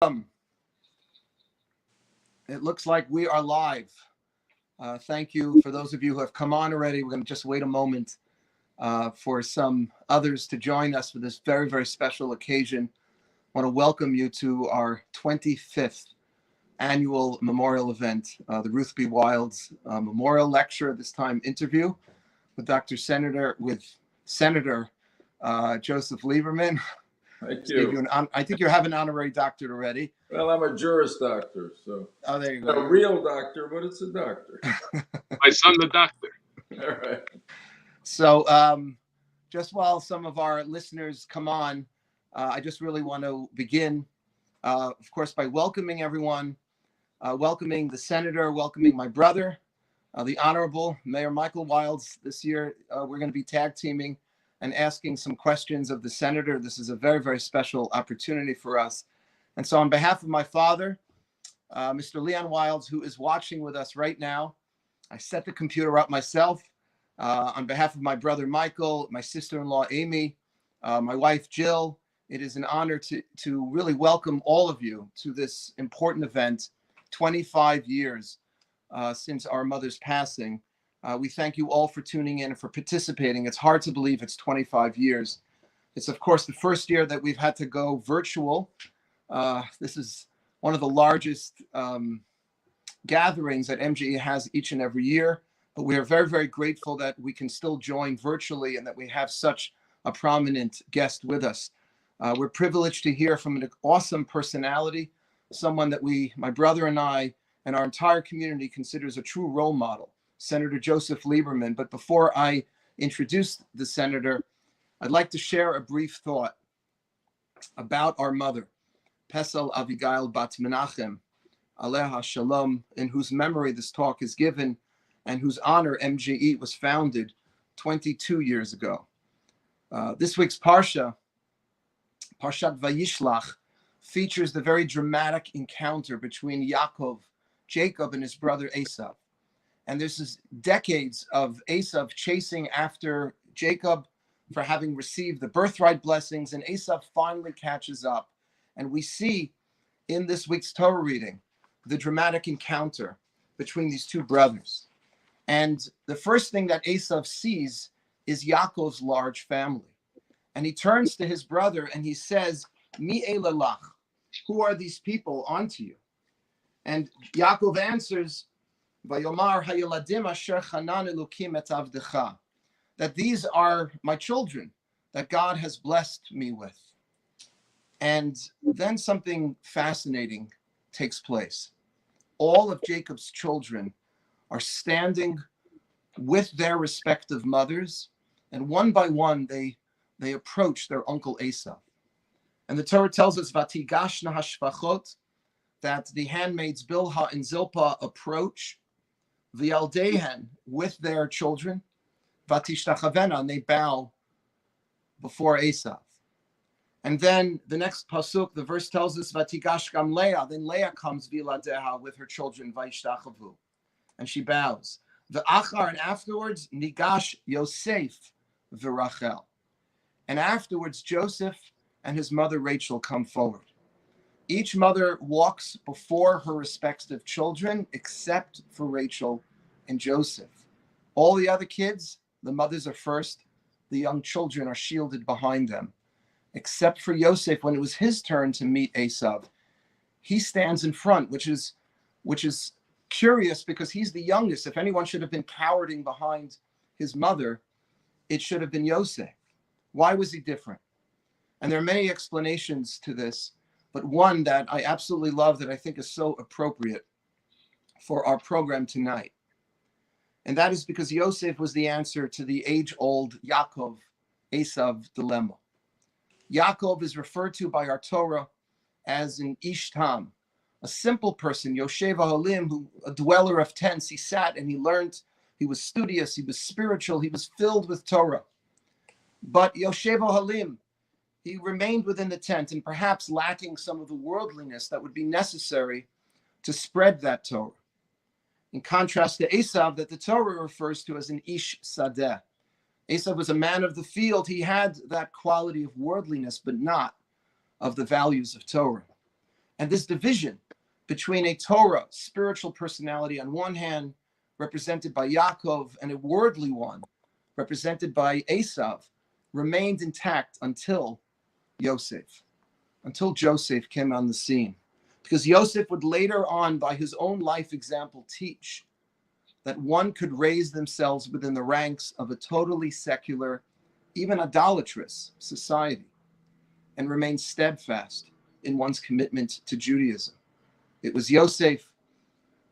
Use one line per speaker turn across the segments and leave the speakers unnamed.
It looks like we are live. Thank you for those of you who have come on already. We're going to just wait a moment for some others to join us for this very, very special occasion. I want to welcome you to our 25th annual memorial event, the Ruth B. Wildes Memorial Lecture, this time interview with Senator Joseph Lieberman.
Thank you.
I think you have an honorary doctorate already.
Well, I'm a Juris Doctor, so.
Oh, there you go.
A real doctor, but it's a doctor.
My son, the doctor.
All right.
So just while some of our listeners come on, I just really want to begin, of course, by welcoming everyone, welcoming the senator, welcoming my brother, the Honorable Mayor Michael Wildes. This year, we're going to be tag teaming and asking some questions of the senator. This is a very, very special opportunity for us. And so on behalf of my father, Mr. Leon Wildes, who is watching with us right now, I set the computer up myself. On behalf of my brother Michael, my sister-in-law Amy, my wife Jill, it is an honor to really welcome all of you to this important event, 25 years since our mother's passing. We thank you all for tuning in and for participating. It's hard to believe it's 25 years. It's, of course, the first year that we've had to go virtual. This is one of the largest gatherings that MJE has each and every year. But we are very, very grateful that we can still join virtually and that we have such a prominent guest with us. We're privileged to hear from an awesome personality, someone that my brother and I, and our entire community considers a true role model, Senator Joseph Lieberman. But before I introduce the senator, I'd like to share a brief thought about our mother, Pesel Avigail Bat Menachem, Aleha Shalom, in whose memory this talk is given and whose honor MJE was founded 22 years ago. This week's Parshat Vayishlach, features the very dramatic encounter between Jacob and his brother Esav. And this is decades of Esav chasing after Jacob for having received the birthright blessings, and Esav finally catches up. And we see in this week's Torah reading the dramatic encounter between these two brothers. And the first thing that Esav sees is Yaakov's large family. And he turns to his brother and he says, Mi elalach, who are these people unto you? And Yaakov answers, Vayomar hayeladim asher chanan elokim et avdecha, that these are my children that God has blessed me with. And then something fascinating takes place. All of Jacob's children are standing with their respective mothers, and one by one they approach their uncle Esav. And the Torah tells us, Vatigashna hashfachot, that the handmaids Bilhah and Zilpah approach the Aldehen with their children, Vatishtachavena, and they bow before Esav. And then the next pasuk, the verse tells us, Vatigash gam Leah, then Leah comes Viladeha with her children, Vaishtachavu, and she bows. The Achar, and afterwards, Nigash Yosef v'Rachel. And afterwards, Joseph and his mother Rachel come forward. Each mother walks before her respective children, except for Rachel and Joseph. All the other kids, the mothers are first, the young children are shielded behind them. Except for Yosef, when it was his turn to meet Esav, he stands in front, which is curious because he's the youngest. If anyone should have been cowering behind his mother, it should have been Yosef. Why was he different? And there are many explanations to this, but one that I absolutely love that I think is so appropriate for our program tonight. And that is because Yosef was the answer to the age-old Yaakov-Esav dilemma. Yaakov is referred to by our Torah as an Ishtam, a simple person, Yoshev Halim, a dweller of tents. He sat and he learned, he was studious, he was spiritual, he was filled with Torah. But Yoshev Halim, he remained within the tent and perhaps lacking some of the worldliness that would be necessary to spread that Torah. In contrast to Esav, that the Torah refers to as an Ish Sadeh. Esav was a man of the field. He had that quality of worldliness, but not of the values of Torah. And this division between a Torah, spiritual personality on one hand, represented by Yaakov, and a worldly one, represented by Esav, remained intact until Yosef, until Joseph came on the scene. Because Yosef would later on, by his own life example, teach that one could raise themselves within the ranks of a totally secular, even idolatrous society, and remain steadfast in one's commitment to Judaism. It was Yosef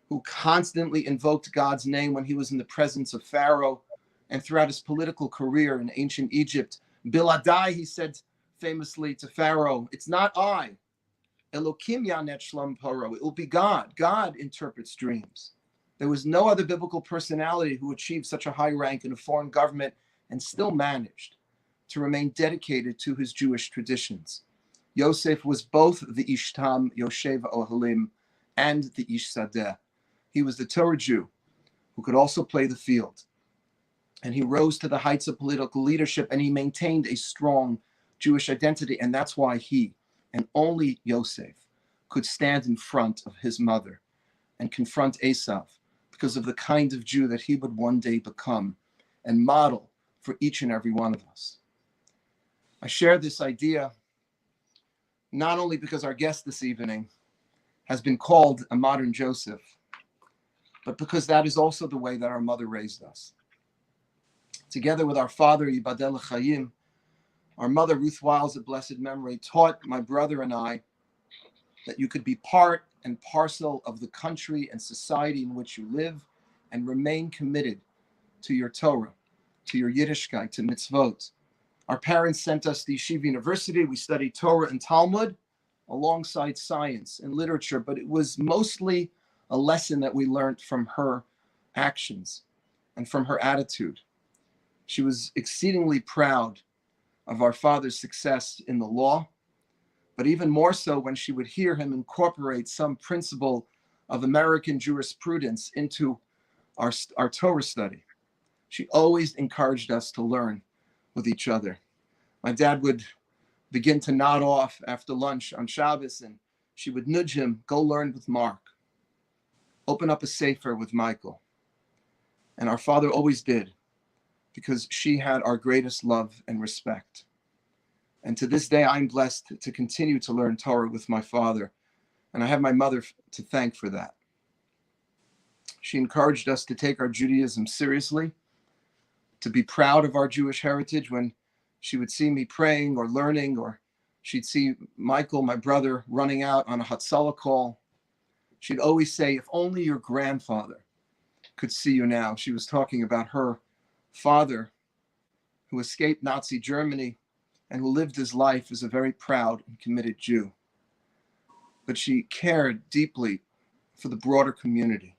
who constantly invoked God's name when he was in the presence of Pharaoh and throughout his political career in ancient Egypt. Biladai, he said famously to Pharaoh, it's not I, Elokim yanet shlam paro, it will be God. God interprets dreams. There was no other biblical personality who achieved such a high rank in a foreign government and still managed to remain dedicated to his Jewish traditions. Yosef was both the Ishtam Yoshev Ohalim and the Ish Sadeh. He was the Torah Jew who could also play the field. And he rose to the heights of political leadership, and he maintained a strong Jewish identity. And that's why he, and only Yosef, could stand in front of his mother and confront Esav, because of the kind of Jew that he would one day become and model for each and every one of us. I share this idea not only because our guest this evening has been called a modern Joseph, but because that is also the way that our mother raised us. Together with our father, Yibadel L'Chaim, our mother, Ruth Wildes, of blessed memory, taught my brother and I that you could be part and parcel of the country and society in which you live and remain committed to your Torah, to your Yiddishkeit, to mitzvot. Our parents sent us to Yeshiva University. We studied Torah and Talmud alongside science and literature, but it was mostly a lesson that we learned from her actions and from her attitude. She was exceedingly proud of our father's success in the law, but even more so when she would hear him incorporate some principle of American jurisprudence into our Torah study. She always encouraged us to learn with each other. My dad would begin to nod off after lunch on Shabbos, and she would nudge him, go learn with Mark. Open up a sefer with Michael. And our father always did, because she had our greatest love and respect. And to this day, I'm blessed to continue to learn Torah with my father. And I have my mother to thank for that. She encouraged us to take our Judaism seriously, to be proud of our Jewish heritage. When she would see me praying or learning, or she'd see Michael, my brother, running out on a Hatzalah call, she'd always say, if only your grandfather could see you now. She was talking about her father who escaped Nazi Germany and who lived his life as a very proud and committed Jew. But she cared deeply for the broader community.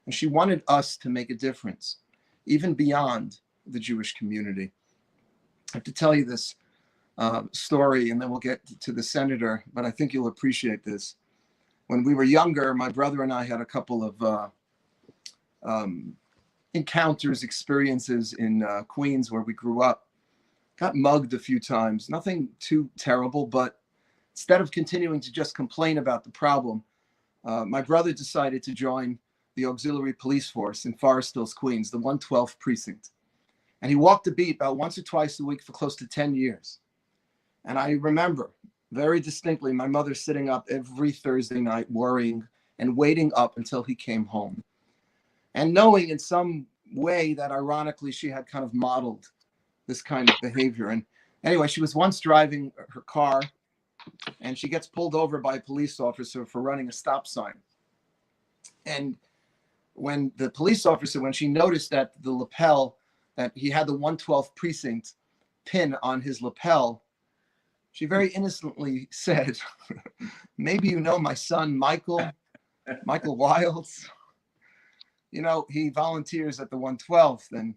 And she wanted us to make a difference, even beyond the Jewish community. I have to tell you this story, and then we'll get to the senator, but I think you'll appreciate this. When we were younger, my brother and I had a couple of encounters, experiences in Queens where we grew up. Got mugged a few times, nothing too terrible, but instead of continuing to just complain about the problem, my brother decided to join the auxiliary police force in Forest Hills, Queens, the 112th precinct. And he walked the beat about once or twice a week for close to 10 years. And I remember very distinctly my mother sitting up every Thursday night worrying and waiting up until he came home. And knowing in some way that ironically she had kind of modeled this kind of behavior. And anyway, she was once driving her car and she gets pulled over by a police officer for running a stop sign. And when the police officer, when she noticed that the lapel, that he had the 112th precinct pin on his lapel, she very innocently said, maybe you know my son, Michael Wildes. You know, he volunteers at the 112th. And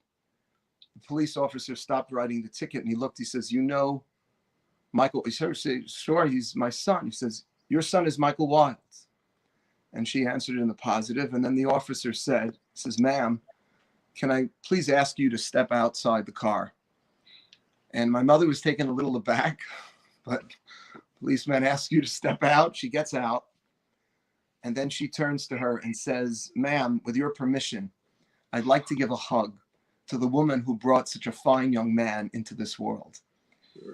the police officer stopped writing the ticket and he looked, he says, you know, Michael, he said, sure, he's my son. He says, your son is Michael Wildes. And she answered in the positive. And then the officer said, he says, ma'am, can I please ask you to step outside the car? And my mother was taken a little aback, but Policeman asks you to step out. She gets out. And then she turns to her and says, "Ma'am, with your permission, I'd like to give a hug to the woman who brought such a fine young man into this world."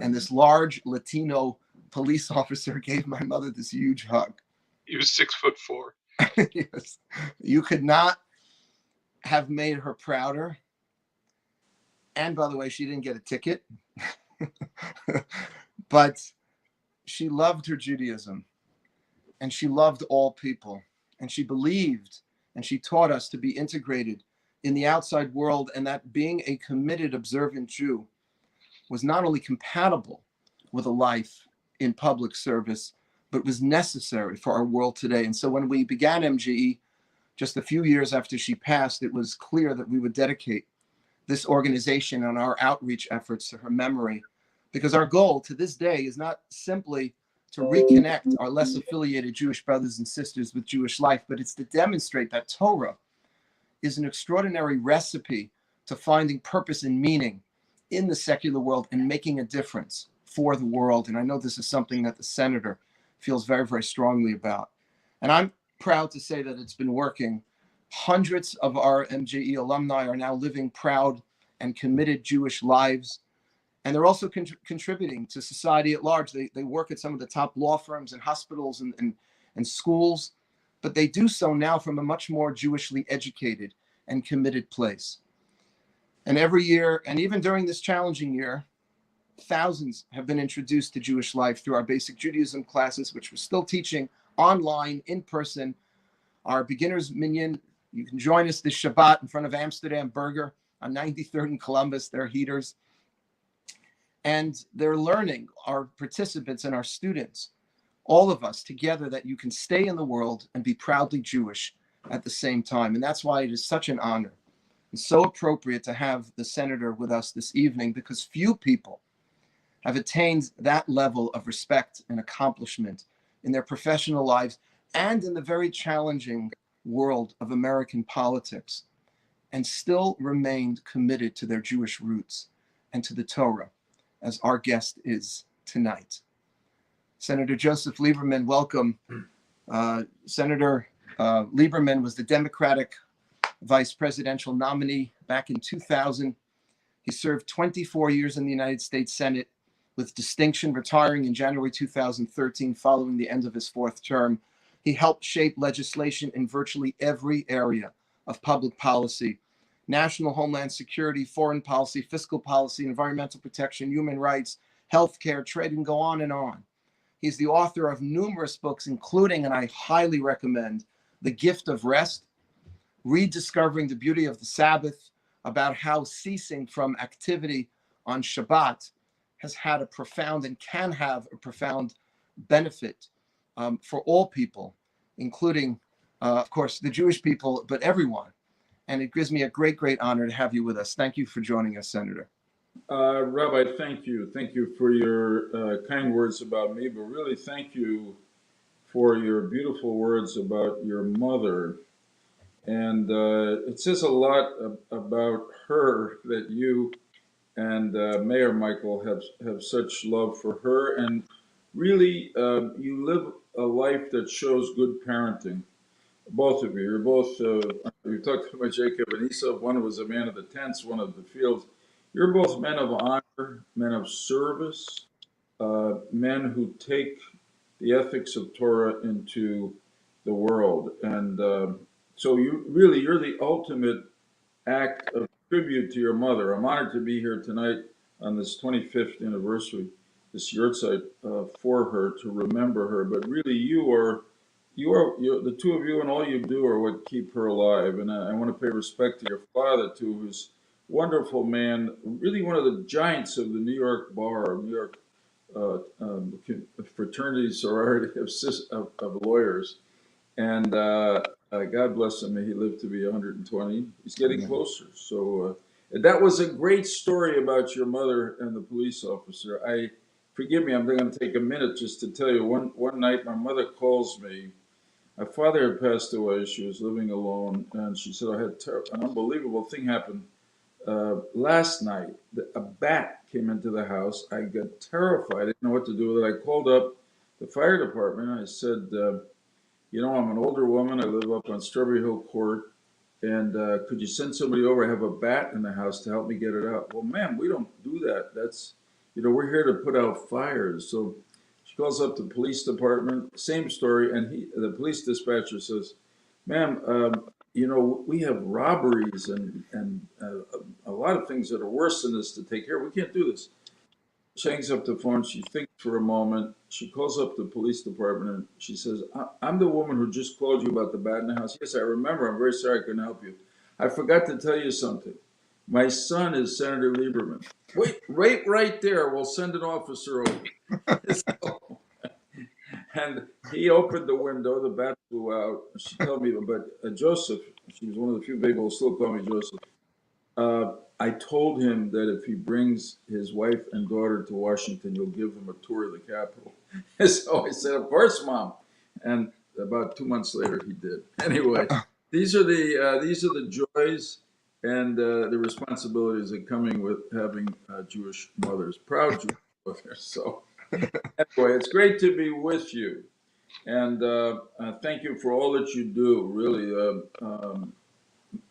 And this large Latino police officer gave my mother this huge hug.
He was 6'4".
Yes. You could not have made her prouder. And by the way, she didn't get a ticket. But she loved her Judaism. And she loved all people. And she believed and she taught us to be integrated in the outside world, and that being a committed, observant Jew was not only compatible with a life in public service, but was necessary for our world today. And so when we began MGE, just a few years after she passed, it was clear that we would dedicate this organization and our outreach efforts to her memory, because our goal to this day is not simply to reconnect our less affiliated Jewish brothers and sisters with Jewish life, but it's to demonstrate that Torah is an extraordinary recipe to finding purpose and meaning in the secular world and making a difference for the world. And I know this is something that the senator feels very, very strongly about. And I'm proud to say that it's been working. Hundreds of our MGE alumni are now living proud and committed Jewish lives. And they're also contributing to society at large. They work at some of the top law firms and hospitals and schools, but they do so now from a much more Jewishly educated and committed place. And every year, and even during this challenging year, thousands have been introduced to Jewish life through our basic Judaism classes, which we're still teaching online, in person. Our beginners minyan, you can join us this Shabbat in front of Amsterdam Burger on 93rd and Columbus. They're heaters. And they're learning, our participants and our students, all of us together, that you can stay in the world and be proudly Jewish at the same time. And that's why it is such an honor and so appropriate to have the senator with us this evening, because few people have attained that level of respect and accomplishment in their professional lives and in the very challenging world of American politics, and still remained committed to their Jewish roots and to the Torah, as our guest is tonight. Senator Joseph Lieberman, welcome. Senator Lieberman was the Democratic vice presidential nominee back in 2000. He served 24 years in the United States Senate with distinction, retiring in January 2013 following the end of his fourth term. He helped shape legislation in virtually every area of public policy: national homeland security, foreign policy, fiscal policy, environmental protection, human rights, healthcare, trade, and go on and on. He's the author of numerous books, including, and I highly recommend, The Gift of Rest, Rediscovering the Beauty of the Sabbath, about how ceasing from activity on Shabbat has had a profound and can have a profound benefit for all people, including, of course, the Jewish people, but everyone. And it gives me a great, great honor to have you with us. Thank you for joining us, Senator.
Rabbi, thank you. Thank you for your kind words about me, but really thank you for your beautiful words about your mother. And it says a lot about her that you and Mayor Michael have such love for her. And really, you live a life that shows good parenting. Both of you. You're both, you talked about Jacob and Esau. One was a man of the tents, one of the fields. You're both men of honor, men of service, men who take the ethics of Torah into the world. And so you're the ultimate act of tribute to your mother. I'm honored to be here tonight on this 25th anniversary, this yahrzeit for her, to remember her. But really, you're the two of you, and all you do are what keep her alive. And I want to pay respect to your father too, who's a wonderful man, really one of the giants of the New York bar, New York fraternity sorority of lawyers. And God bless him. May he live to be 120. He's getting closer. So that was a great story about your mother and the police officer. Forgive me, I'm going to take a minute just to tell you. One night, my mother calls me. My father had passed away. She was living alone, and she said, "I had an unbelievable thing happen last night. A bat came into the house. I got terrified. I didn't know what to do with it. I called up the fire department. I said, I'm an older woman. I live up on Strawberry Hill Court. And could you send somebody over? I have a bat in the house to help me get it out. Well, ma'am, we don't do that. We're here to put out fires. So she calls up the police department, same story. And the police dispatcher says, ma'am, we have robberies and a lot of things that are worse than this to take care of. We can't do this. She hangs up the phone. She thinks for a moment. She calls up the police department and she says, I'm the woman who just called you about the bat in the house. Yes, I remember. I'm very sorry I couldn't help you. I forgot to tell you something. My son is Senator Lieberman. Wait, right there. We'll send an officer over. So, and he opened the window. The bat flew out. She told me, but Joseph, she was one of the few people who still call me Joseph. I told him that if he brings his wife and daughter to Washington, you'll give them a tour of the Capitol. So I said, of course, Mom. And about 2 months later, he did. Anyway, these are the joys and the responsibilities that coming with having Jewish mothers, proud Jewish mothers. So anyway, it's great to be with you. And thank you for all that you do, really.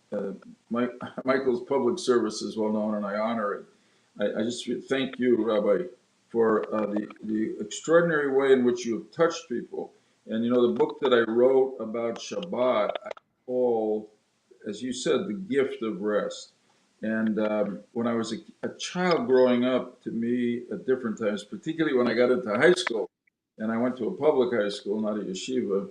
Uh, Michael's public service is well known, and I honor it. I just thank you, Rabbi, for the extraordinary way in which you have touched people. And the book that I wrote about Shabbat, I call, as you said, the gift of rest. And when I was a child growing up, to me, at different times, particularly when I got into high school, and I went to a public high school, not a yeshiva,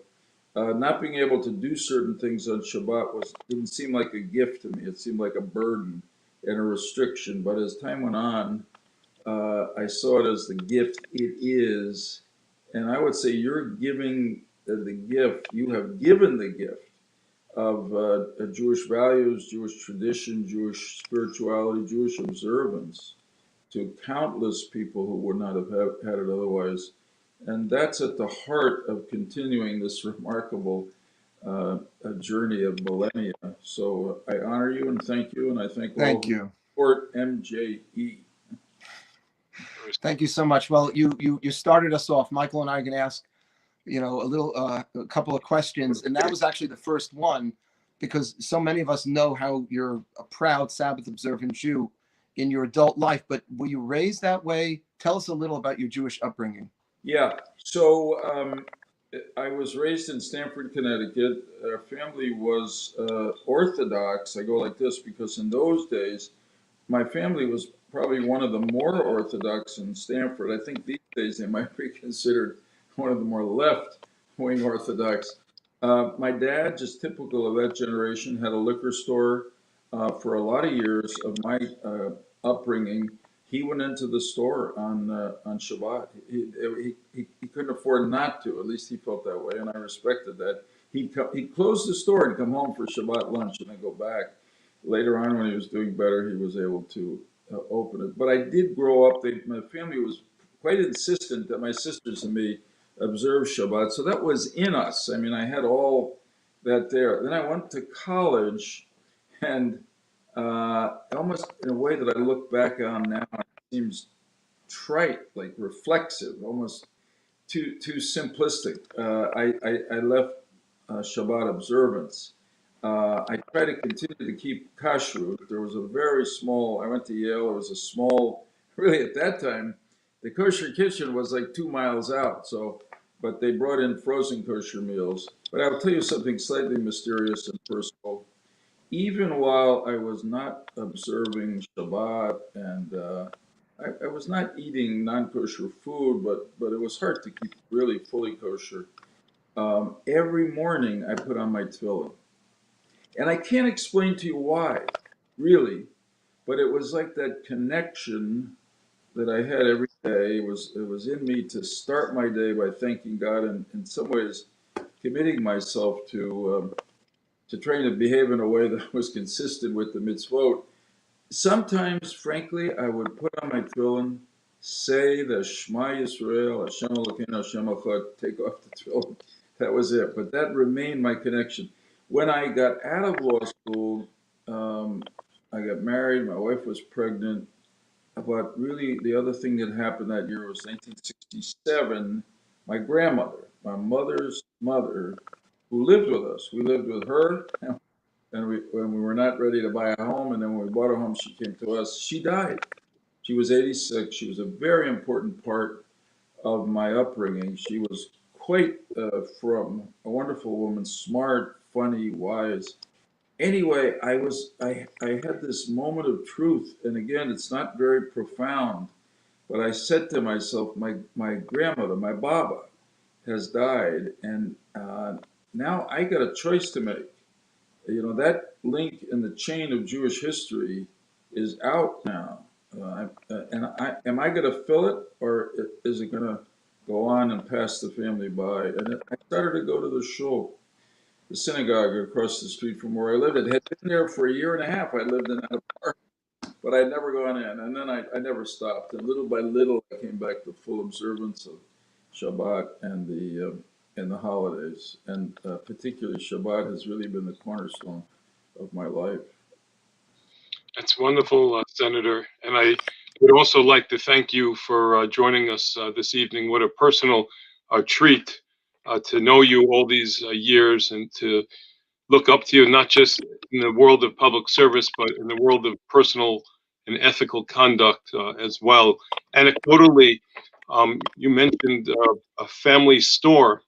not being able to do certain things on Shabbat didn't seem like a gift to me. It seemed like a burden and a restriction. But as time went on, I saw it as the gift it is. And I would say you're giving the gift, you have given the gift of Jewish values, Jewish tradition, Jewish spirituality, Jewish observance to countless people who would not have had it otherwise. And that's at the heart of continuing this remarkable journey of millennia. So I honor you and thank you, and I thank all
Thank
who
you.
support MJE.
Thank you so much. Well, you started us off. Michael and I are going to ask, a couple of questions, and that was actually the first one, because so many of us know how you're a proud Sabbath observant Jew in your adult life. But were you raised that way? Tell us a little about your Jewish upbringing.
Yeah. So I was raised in Stamford, Connecticut. Our family was Orthodox. I go like this because in those days, my family was probably one of the more Orthodox in Stamford. I think these days they might be considered one of the more left-wing Orthodox. My dad, just typical of that generation, had a liquor store for a lot of years of my upbringing. He went into the store on Shabbat. He couldn't afford not to. At least he felt that way, and I respected that. He'd close the store and come home for Shabbat lunch, and then go back. Later on, when he was doing better, he was able to open it. But I did grow up. My family was quite insistent that my sisters and me observe Shabbat, so that was in us. I mean, I had all that there. Then I went to college, and almost in a way that I look back on now, it seems trite, like reflexive, almost too simplistic. I left Shabbat observance. I try to continue to keep kashrut. There was a very small, I went to Yale, it was a small, really at that time, the kosher kitchen was like 2 miles out. So, but they brought in frozen kosher meals. But I'll tell you something slightly mysterious and personal. Even while I was not observing Shabbat and I was not eating non-kosher food, but it was hard to keep really fully kosher. Every morning I put on my tefillin. And I can't explain to you why, really, but it was like that connection that I had every day. It was in me to start my day by thanking God and in some ways committing myself to trying to behave in a way that was consistent with the mitzvot. Sometimes, frankly, I would put on my tefillin, say the Shema Yisrael, Hashem Elokeinu, Hashem Echad, take off the tefillin. That was it. But that remained my connection. When I got out of law school, I got married. My wife was pregnant. But really, the other thing that happened that year was 1967. my grandmother, my mother's mother, who lived with us. We lived with her, and when we were not ready to buy a home, and then when we bought a home, she came to us. She died. She was 86. She was a very important part of my upbringing. She was quite from a wonderful woman, smart, funny, wise. Anyway, I had this moment of truth, and again, it's not very profound, but I said to myself, my grandmother, my Baba, has died, and now I got a choice to make. You know, that link in the chain of Jewish history is out now. Am I going to fill it, or is it going to go on and pass the family by? And I started to go to the shul, the synagogue across the street from where I lived. It had been there for a year and a half. I lived in that apartment, but I'd never gone in. And then I never stopped. And little by little, I came back to full observance of Shabbat and the holidays. And particularly Shabbat has really been the cornerstone of my life.
That's wonderful, Senator. And I would also like to thank you for joining us this evening. What a personal treat to know you all these years and to look up to you, not just in the world of public service, but in the world of personal and ethical conduct as well. Anecdotally, you mentioned a family store.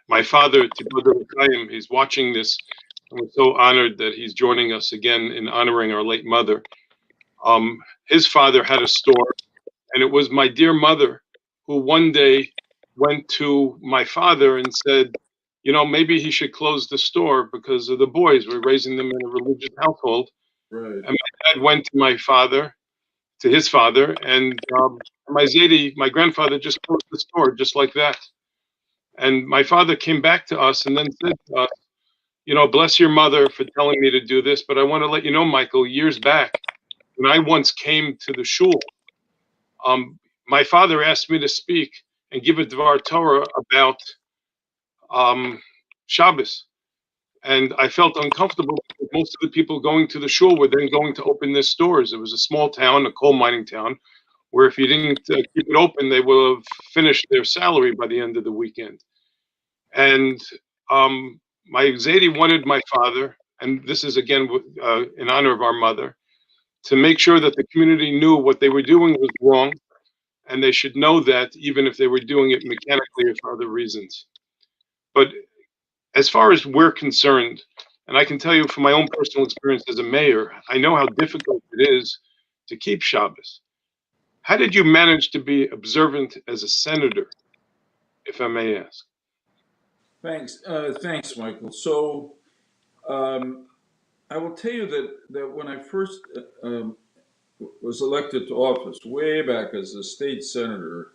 My father, Tibodo Chaim, he's watching this, and we're so honored that he's joining us again in honoring our late mother. His father had a store, and it was my dear mother who one day went to my father and said, you know, maybe he should close the store because of the boys. We're raising them in a religious household.
Right.
And my dad went to my father, to his father, and my Zaidi, my grandfather, just closed the store just like that. And my father came back to us and then said to us, you know, bless your mother for telling me to do this, but I want to let you know, Michael, years back, when I once came to the shul, my father asked me to speak and give a Dvar Torah about Shabbos. And I felt uncomfortable because most of the people going to the shul were then going to open their stores. It was a small town, a coal mining town, where if you didn't keep it open, they will have finished their salary by the end of the weekend. And my Zaidi wanted my father, and this is again in honor of our mother, to make sure that the community knew what they were doing was wrong, and they should know that even if they were doing it mechanically or for other reasons. But as far as we're concerned, and I can tell you from my own personal experience as a mayor, I know how difficult it is to keep Shabbos. How did you manage to be observant as a senator, if I may ask?
Thanks, Michael. So um, I will tell you that when I first was elected to office, way back as a state senator,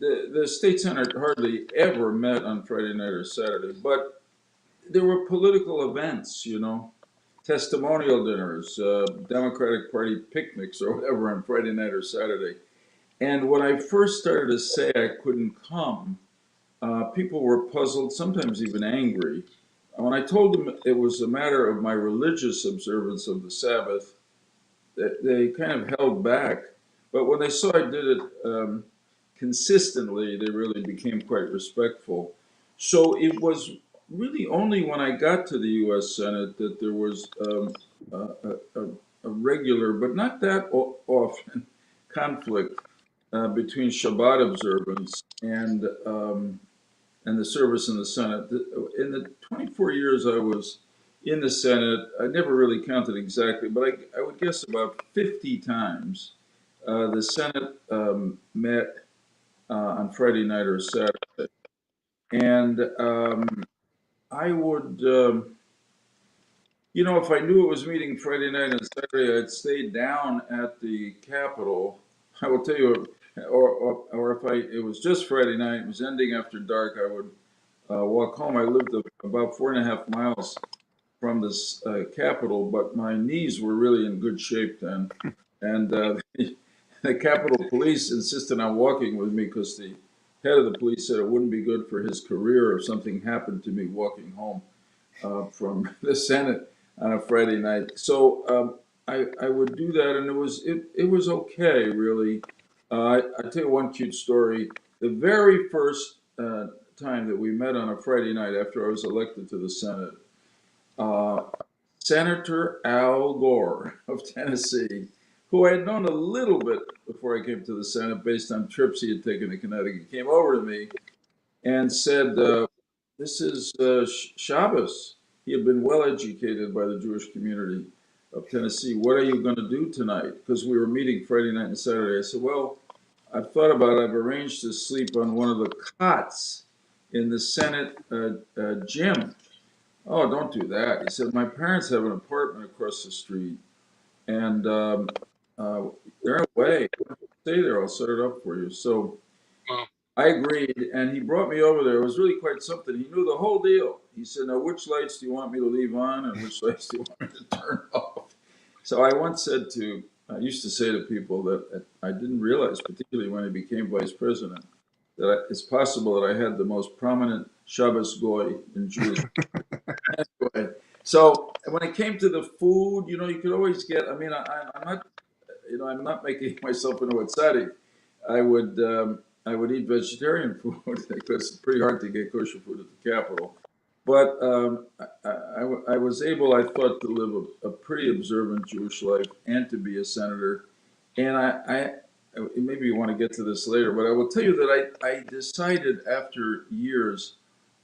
the state senate hardly ever met on Friday night or Saturday, but there were political events, you know, testimonial dinners, Democratic Party picnics, or whatever on Friday night or Saturday. And when I first started to say I couldn't come, people were puzzled, sometimes even angry. When I told them it was a matter of my religious observance of the Sabbath, they kind of held back. But when they saw I did it consistently, they really became quite respectful. So it was really only when I got to the U.S. Senate that there was a regular, but not that often, conflict between Shabbat observance and the service in the Senate. In the 24 years I was in the Senate, I never really counted exactly, but I would guess about 50 times the Senate met on Friday night or Saturday. And I would, you know, if I knew it was meeting Friday night and Saturday, I'd stay down at the Capitol. I will tell you, or if it was just Friday night, it was ending after dark, I would walk home. I lived about 4.5 miles from this Capitol, but my knees were really in good shape then. And the Capitol Police insisted on walking with me because the head of the police said it wouldn't be good for his career if something happened to me walking home from the Senate on a Friday night. So I would do that, and it was okay, really. I tell you one cute story. The very first time that we met on a Friday night after I was elected to the Senate, uh, Senator Al Gore of Tennessee, who I had known a little bit before I came to the Senate based on trips he had taken to Connecticut, came over to me and said, this is Shabbos. He had been well educated by the Jewish community of Tennessee. What are you going to do tonight? Because we were meeting Friday night and Saturday. I said, well, I've thought about it. I've arranged to sleep on one of the cots in the Senate gym. Oh, don't do that. He said, my parents have an apartment across the street, and they're away. Stay there. I'll set it up for you. So
Well,
I agreed, and he brought me over there. It was really quite something. He knew the whole deal. He said, now, which lights do you want me to leave on, and which lights do you want me to turn off? So I once said I used to say to people that I didn't realize, particularly when I became vice president, that it's possible that I had the most prominent Shabbos goy in Jewish. Anyway, so when it came to the food, you could always get. I mean, I'm not, I'm not making myself into a tzaddik. I would eat vegetarian food because it's pretty hard to get kosher food at the Capitol. But I was able, I thought, to live a pretty observant Jewish life and to be a senator. And maybe you want to get to this later, but I will tell you that I decided after years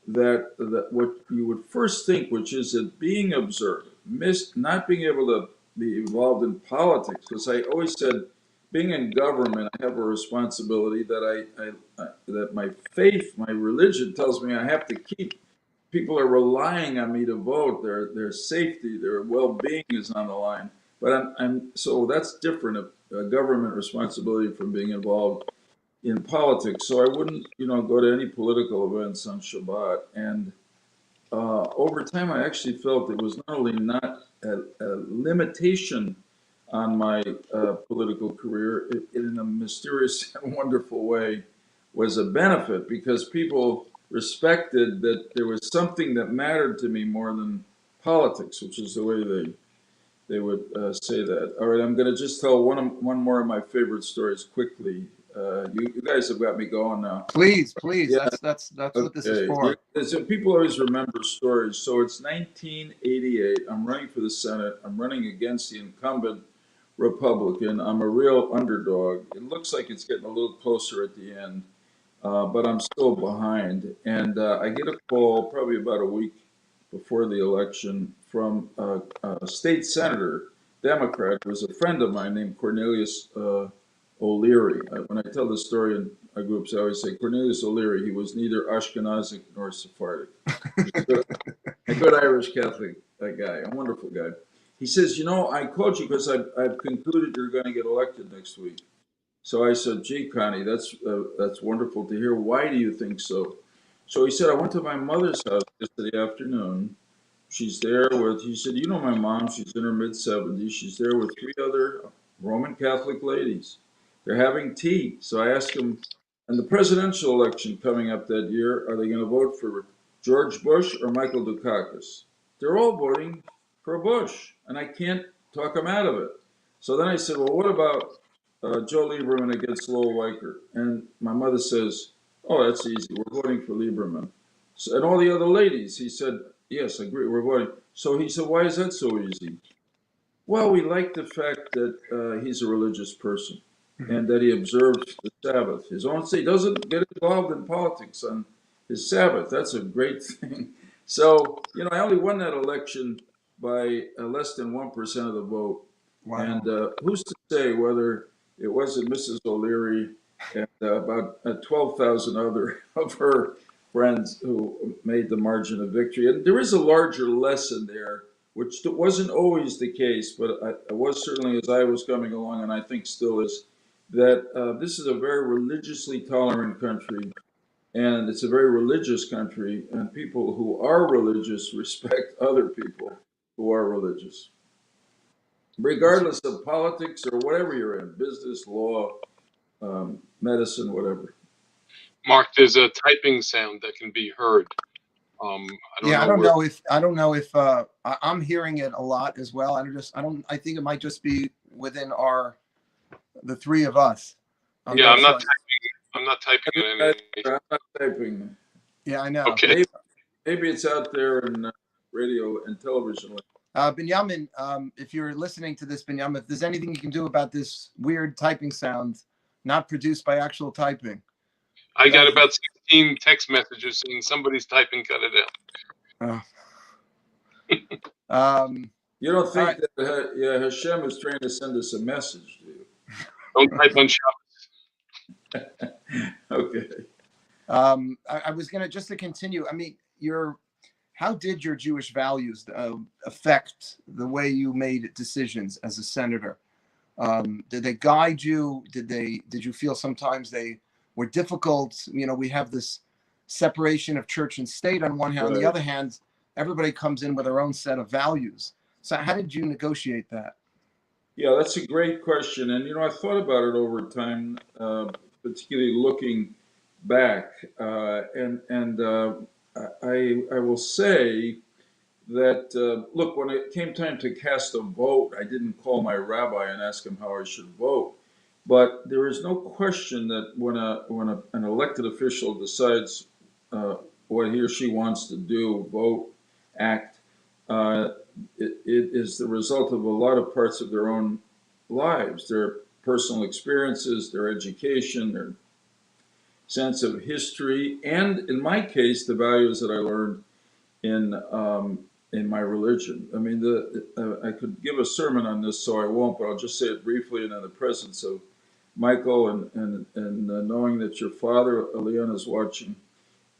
that what you would first think, which is that being observant, not being able to be involved in politics, because I always said, being in government, I have a responsibility that my faith, my religion tells me I have to keep. People are relying on me to vote. Their safety, their well-being is on the line. But so that's different, a government responsibility from being involved in politics. So I wouldn't, go to any political events on Shabbat. And over time, I actually felt it was not only not a limitation on my political career, it in a mysterious and wonderful way was a benefit because people respected that there was something that mattered to me more than politics, which is the way they would say that. All right, I'm going to just tell one more of my favorite stories quickly. You guys have got me going now.
Please, please.
Yeah.
That's what this is for.
So people always remember stories. So it's 1988. I'm running for the Senate. I'm running against the incumbent Republican. I'm a real underdog. It looks like it's getting a little closer at the end, but I'm still behind. And I get a call probably about a week before the election from a state senator, Democrat, who was a friend of mine named Cornelius O'Leary. When I tell the story in our groups, I always say Cornelius O'Leary. He was neither Ashkenazic nor Sephardic. A good Irish Catholic guy, a wonderful guy. He says, I called you because I've concluded you're going to get elected next week. So I said, gee, Connie, that's wonderful to hear. Why do you think so? So he said, I went to my mother's house yesterday afternoon. She's there he said, my mom, she's in her mid-70s. She's there with 3 other Roman Catholic ladies. They're having tea. So I asked him, in the presidential election coming up that year, are they going to vote for George Bush or Michael Dukakis? They're all voting for Bush, and I can't talk them out of it. So then I said, well, what about Joe Lieberman against Lowell Weicker? And my mother says, oh, that's easy. We're voting for Lieberman. So, and all the other ladies, he said, yes, I agree, we're voting. So he said, why is that so easy? Well, we like the fact that he's a religious person and that he observes the Sabbath. His own state doesn't get involved in politics on his Sabbath. That's a great thing. So, I only won that election by less than 1% of the vote.
Wow.
And who's to say whether it wasn't Mrs. O'Leary and about 12,000 other of her friends who made the margin of victory. And there is a larger lesson there, which wasn't always the case, but it was certainly as I was coming along, and I think still is, that this is a very religiously tolerant country, and it's a very religious country, and people who are religious respect other people who are religious, regardless of politics or whatever you're in, business, law, medicine, whatever.
Mark, there's a typing sound that can be heard. I don't
know if I'm hearing it a lot as well. I think it might just be within the 3 of us.
I'm not typing. I'm not typing it in.
I'm not typing.
Yeah, I know.
Okay.
Maybe it's out there in radio and television.
Binyamin, if you're listening to this, Binyamin, if there's anything you can do about this weird typing sound, not produced by actual typing.
I got
Thank you.
about 16 text messages saying somebody's typing, cut it out.
You don't
All
think
right.
that Hashem is trying to send us a message, do you?
Don't type on Shabbos.
Okay.
I was gonna just to continue. I mean, how did your Jewish values affect the way you made decisions as a senator? Did they guide you? Did you feel sometimes they were difficult? You know, we have this separation of church and state on one hand. On the
Right.
other hand, everybody comes in with their own set of values. So how did you negotiate that?
Yeah, that's a great question. And, I thought about it over time, particularly looking back. I will say that, look, when it came time to cast a vote, I didn't call my rabbi and ask him how I should vote. But there is no question that when an elected official decides what he or she wants to do, vote, act, uh, it is the result of a lot of parts of their own lives, their personal experiences, their education, their sense of history, and in my case, the values that I learned in my religion. I mean, I could give a sermon on this, so I won't, but I'll just say it briefly. And in the presence of Michael and knowing that your father, Elian, is watching,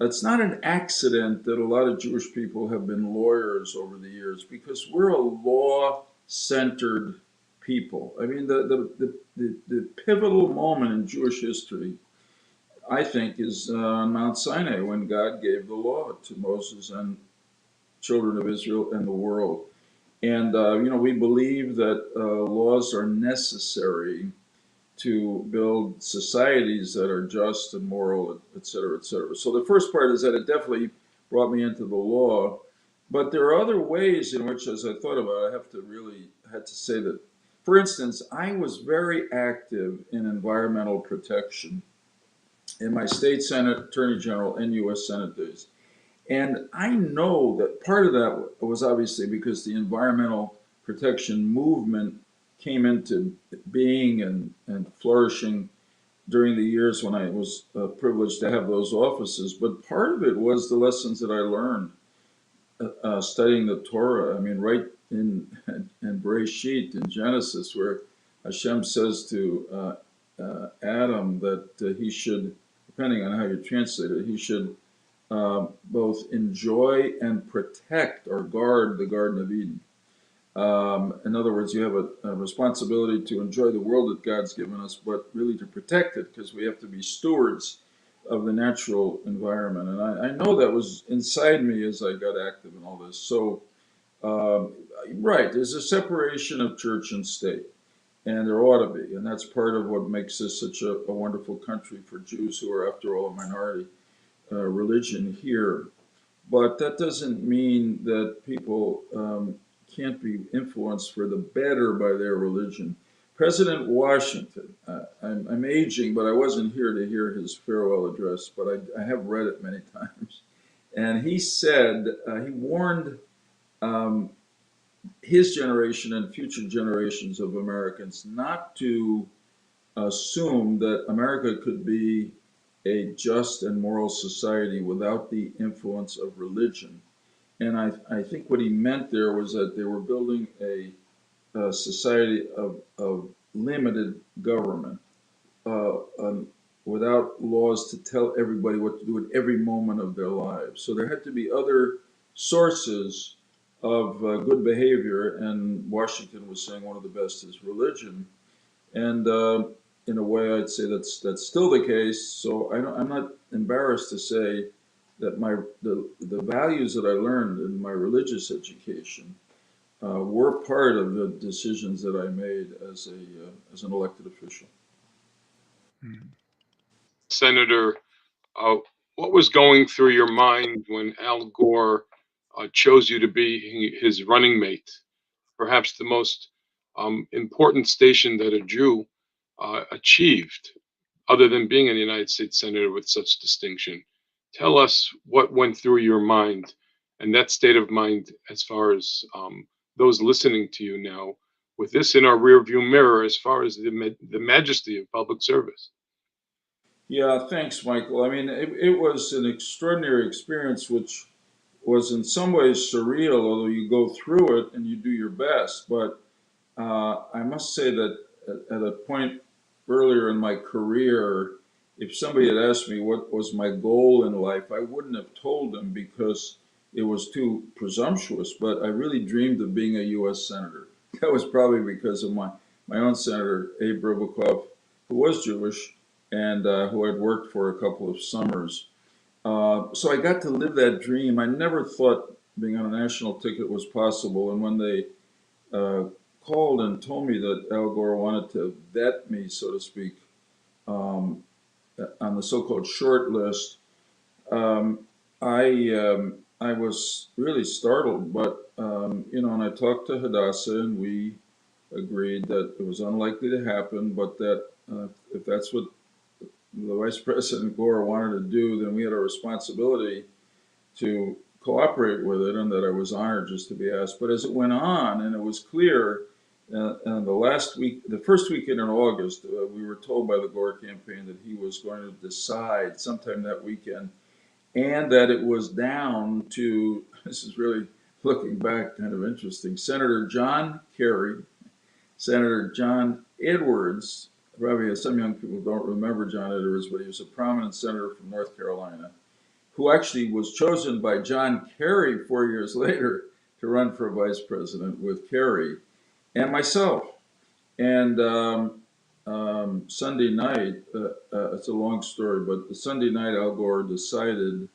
it's not an accident that a lot of Jewish people have been lawyers over the years because we're a law-centered people. I mean, the pivotal moment in Jewish history, I think, is on Mount Sinai when God gave the law to Moses and children of Israel and the world. And, we believe that laws are necessary to build societies that are just and moral, et cetera, et cetera. So the first part is that it definitely brought me into the law. But there are other ways in which, as I thought about it, had to say that, for instance, I was very active in environmental protection in my state Senate, Attorney General, and U.S. Senate days. And I know that part of that was obviously because the environmental protection movement came into being and flourishing during the years when I was privileged to have those offices. But part of it was the lessons that I learned studying the Torah. I mean, right in Bereshit, in Genesis, where Hashem says to Adam that he should, depending on how you translate it, he should both enjoy and protect or guard the Garden of Eden. In other words, you have a responsibility to enjoy the world that God's given us, but really to protect it because we have to be stewards of the natural environment. And I know that was inside me as I got active in all this. So, right, there's a separation of church and state, and there ought to be. And that's part of what makes this such a wonderful country for Jews who are, after all, a minority religion here. But that doesn't mean that people can't be influenced for the better by their religion. President Washington, I'm aging, but I wasn't here to hear his farewell address, but I have read it many times. And he said, he warned his generation and future generations of Americans not to assume that America could be a just and moral society without the influence of religion. And I think what he meant there was that they were building a society of limited government without laws to tell everybody what to do at every moment of their lives. So there had to be other sources of good behavior, and Washington was saying one of the best is religion. And in a way, I'd say that's still the case. So I'm not embarrassed to say that the values that I learned in my religious education were part of the decisions that I made as an elected official.
Senator, what was going through your mind when Al Gore chose you to be his running mate? Perhaps the most important station that a Jew achieved. other than being a United States Senator with such distinction. Tell us what went through your mind and that state of mind as far as those listening to you now, with this in our rearview mirror, as far as the majesty of public service.
Yeah, thanks, Michael. I mean, it was an extraordinary experience, which was in some ways surreal, although you go through it and you do your best. But I must say that at a point earlier in my career, if somebody had asked me what was my goal in life, I wouldn't have told them because it was too presumptuous. But I really dreamed of being a U.S. Senator. That was probably because of my own Senator, Abe Ribakov, who was Jewish and who I'd worked for a couple of summers. So I got to live that dream. I never thought being on a national ticket was possible. And when they uh, called and told me that Al Gore wanted to vet me, so to speak, um, on the so-called short list, um, I was really startled. But and I talked to Hadassah, and we agreed that it was unlikely to happen, but that if that's what the Vice President Gore wanted to do, then we had a responsibility to cooperate with it, and that I was honored just to be asked. But as it went on, and it was clear, and the first weekend in August, we were told by the Gore campaign that he was going to decide sometime that weekend, and that it was down to, this is really looking back kind of interesting, Senator John Kerry, Senator John Edwards. Probably some young people don't remember John Edwards, but he was a prominent senator from North Carolina, who actually was chosen by John Kerry 4 years later to run for vice president with Kerry, and myself. And Sunday night, it's a long story, but the Sunday night Al Gore decided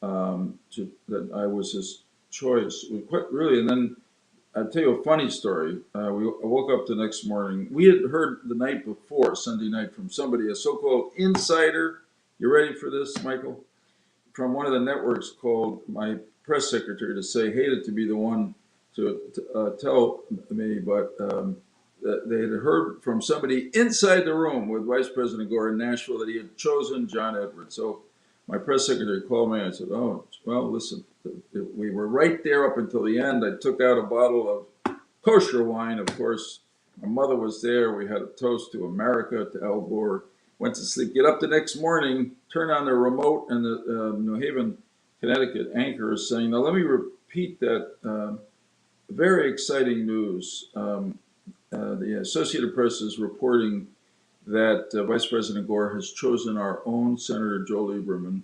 that I was his choice. Quite really, and then I'll tell you a funny story. I woke up the next morning. We had heard the night before, Sunday night, from somebody, a so-called insider. You ready for this, Michael? From one of the networks, called my press secretary to say, hated to be the one to tell me, but they had heard from somebody inside the room with Vice President Gore in Nashville that he had chosen John Edwards. So my press secretary called me and I said, oh, well, listen, we were right there up until the end. I took out a bottle of kosher wine, of course. My mother was there. We had a toast to America, to Al Gore. Went to sleep. Get up the next morning, turn on the remote, and the New Haven, Connecticut anchor is saying, now let me repeat that very exciting news. The Associated Press is reporting that Vice President Gore has chosen our own Senator Joe Lieberman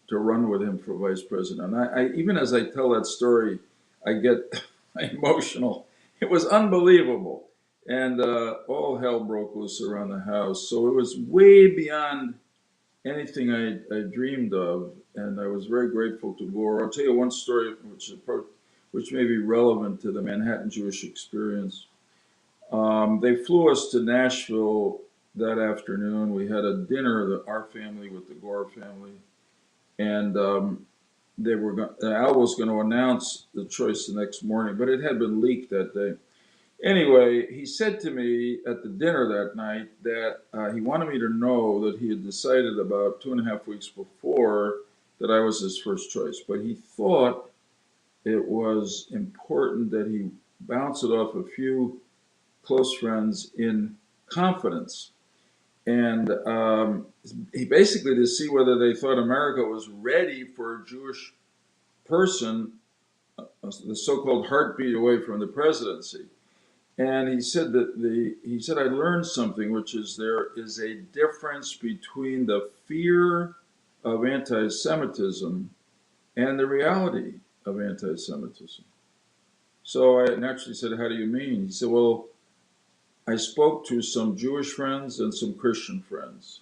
to run with him for vice president. I even as I tell that story, I get emotional. It was unbelievable. And all hell broke loose around the house. So it was way beyond anything I dreamed of. And I was very grateful to Gore. I'll tell you one story which may be relevant to the Manhattan Jewish experience. They flew us to Nashville that afternoon. We had a dinner, our family with the Gore family. And Al was going to announce the choice the next morning, but it had been leaked that day. Anyway, he said to me at the dinner that night that he wanted me to know that he had decided about 2.5 weeks before that I was his first choice, but he thought it was important that he bounce it off a few close friends in confidence. And he basically to see whether they thought America was ready for a Jewish person, the so-called heartbeat away from the presidency. And he said I learned something, which is there is a difference between the fear of anti-Semitism and the reality of anti-Semitism. So I naturally said, how do you mean? He said, well, I spoke to some Jewish friends and some Christian friends.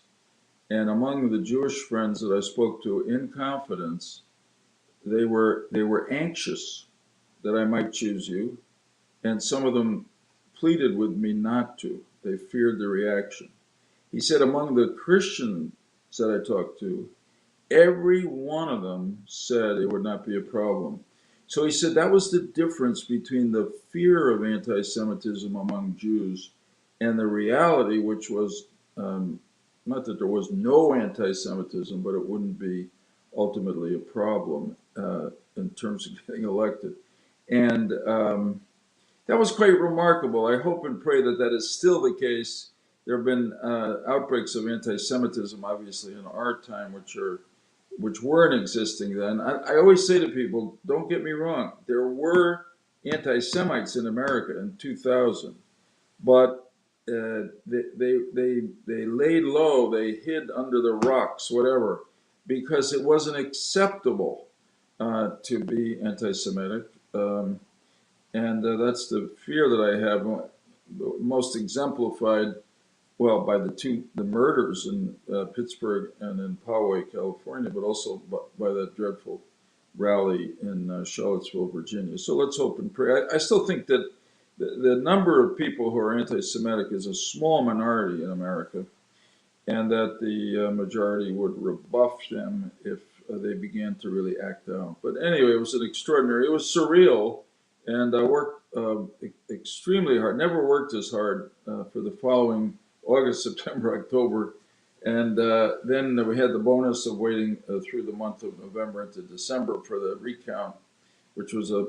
And among the Jewish friends that I spoke to in confidence, they were anxious that I might choose you, and some of them pleaded with me not to. They feared the reaction. He said among the Christians that I talked to, every one of them said it would not be a problem. So he said that was the difference between the fear of anti-Semitism among Jews and the reality, which was not that there was no anti-Semitism, but it wouldn't be ultimately a problem in terms of getting elected. And that was quite remarkable. I hope and pray that that is still the case. There have been outbreaks of anti-Semitism, obviously, in our time, which weren't existing then. I always say to people, don't get me wrong, there were anti-Semites in America in 2000, but they laid low, they hid under the rocks, whatever, because it wasn't acceptable to be anti-Semitic. And that's the fear that I have, most exemplified, well, by the murders in Pittsburgh and in Poway, California, but also by that dreadful rally in Charlottesville, Virginia. So let's hope and pray. I still think that the number of people who are anti-Semitic is a small minority in America, and that the majority would rebuff them if they began to really act out. But anyway, it was it was surreal, and I worked extremely hard, never worked as hard for the following August, September, October. And then we had the bonus of waiting through the month of November into December for the recount, which was a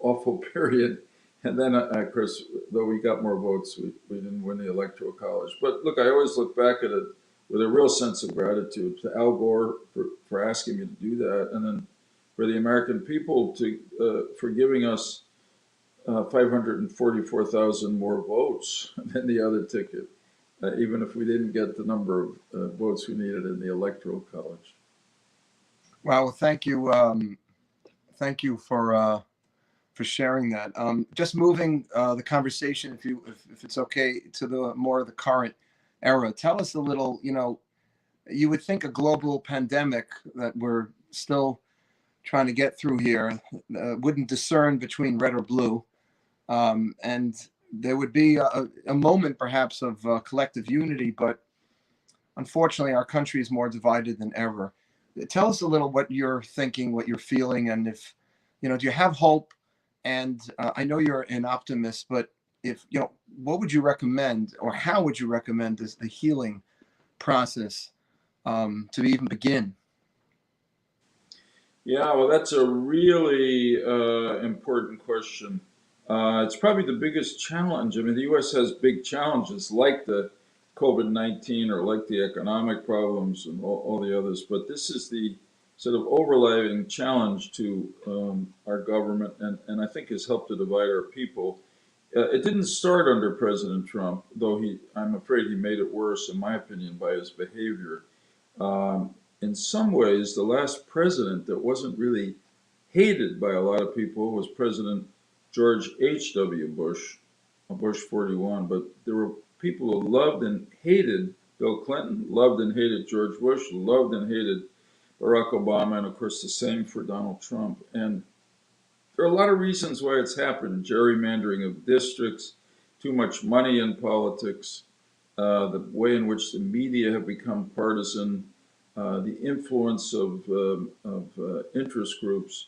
awful period. And then, of course, though we got more votes, we didn't win the Electoral College. But look, I always look back at it with a real sense of gratitude to Al Gore for asking me to do that, and then for the American people for giving us 544,000 more votes than the other ticket, even if we didn't get the number of votes we needed in the Electoral College.
Well, thank you. Thank you for sharing that. Just moving the conversation, if it's okay, to the more of the current era. Tell us a little. You would think a global pandemic that we're still trying to get through here wouldn't discern between red or blue, and there would be a moment perhaps of collective unity. But unfortunately, our country is more divided than ever. Tell us a little what you're thinking, what you're feeling, and if do you have hope? And I know you're an optimist, but what would you recommend, or how would you recommend the healing process to even begin?
Yeah, well, that's a really important question. It's probably the biggest challenge. I mean, the U.S. has big challenges like the COVID-19 or like the economic problems and all the others, but this is the sort of overlaying challenge to our government, and I think has helped to divide our people. It didn't start under President Trump, though I'm afraid he made it worse, in my opinion, by his behavior. In some ways, the last president that wasn't really hated by a lot of people was President George H.W. Bush, Bush 41. But there were people who loved and hated Bill Clinton, loved and hated George Bush, loved and hated Barack Obama, and of course the same for Donald Trump. And there are a lot of reasons why it's happened: gerrymandering of districts, too much money in politics, the way in which the media have become partisan, the influence of interest groups,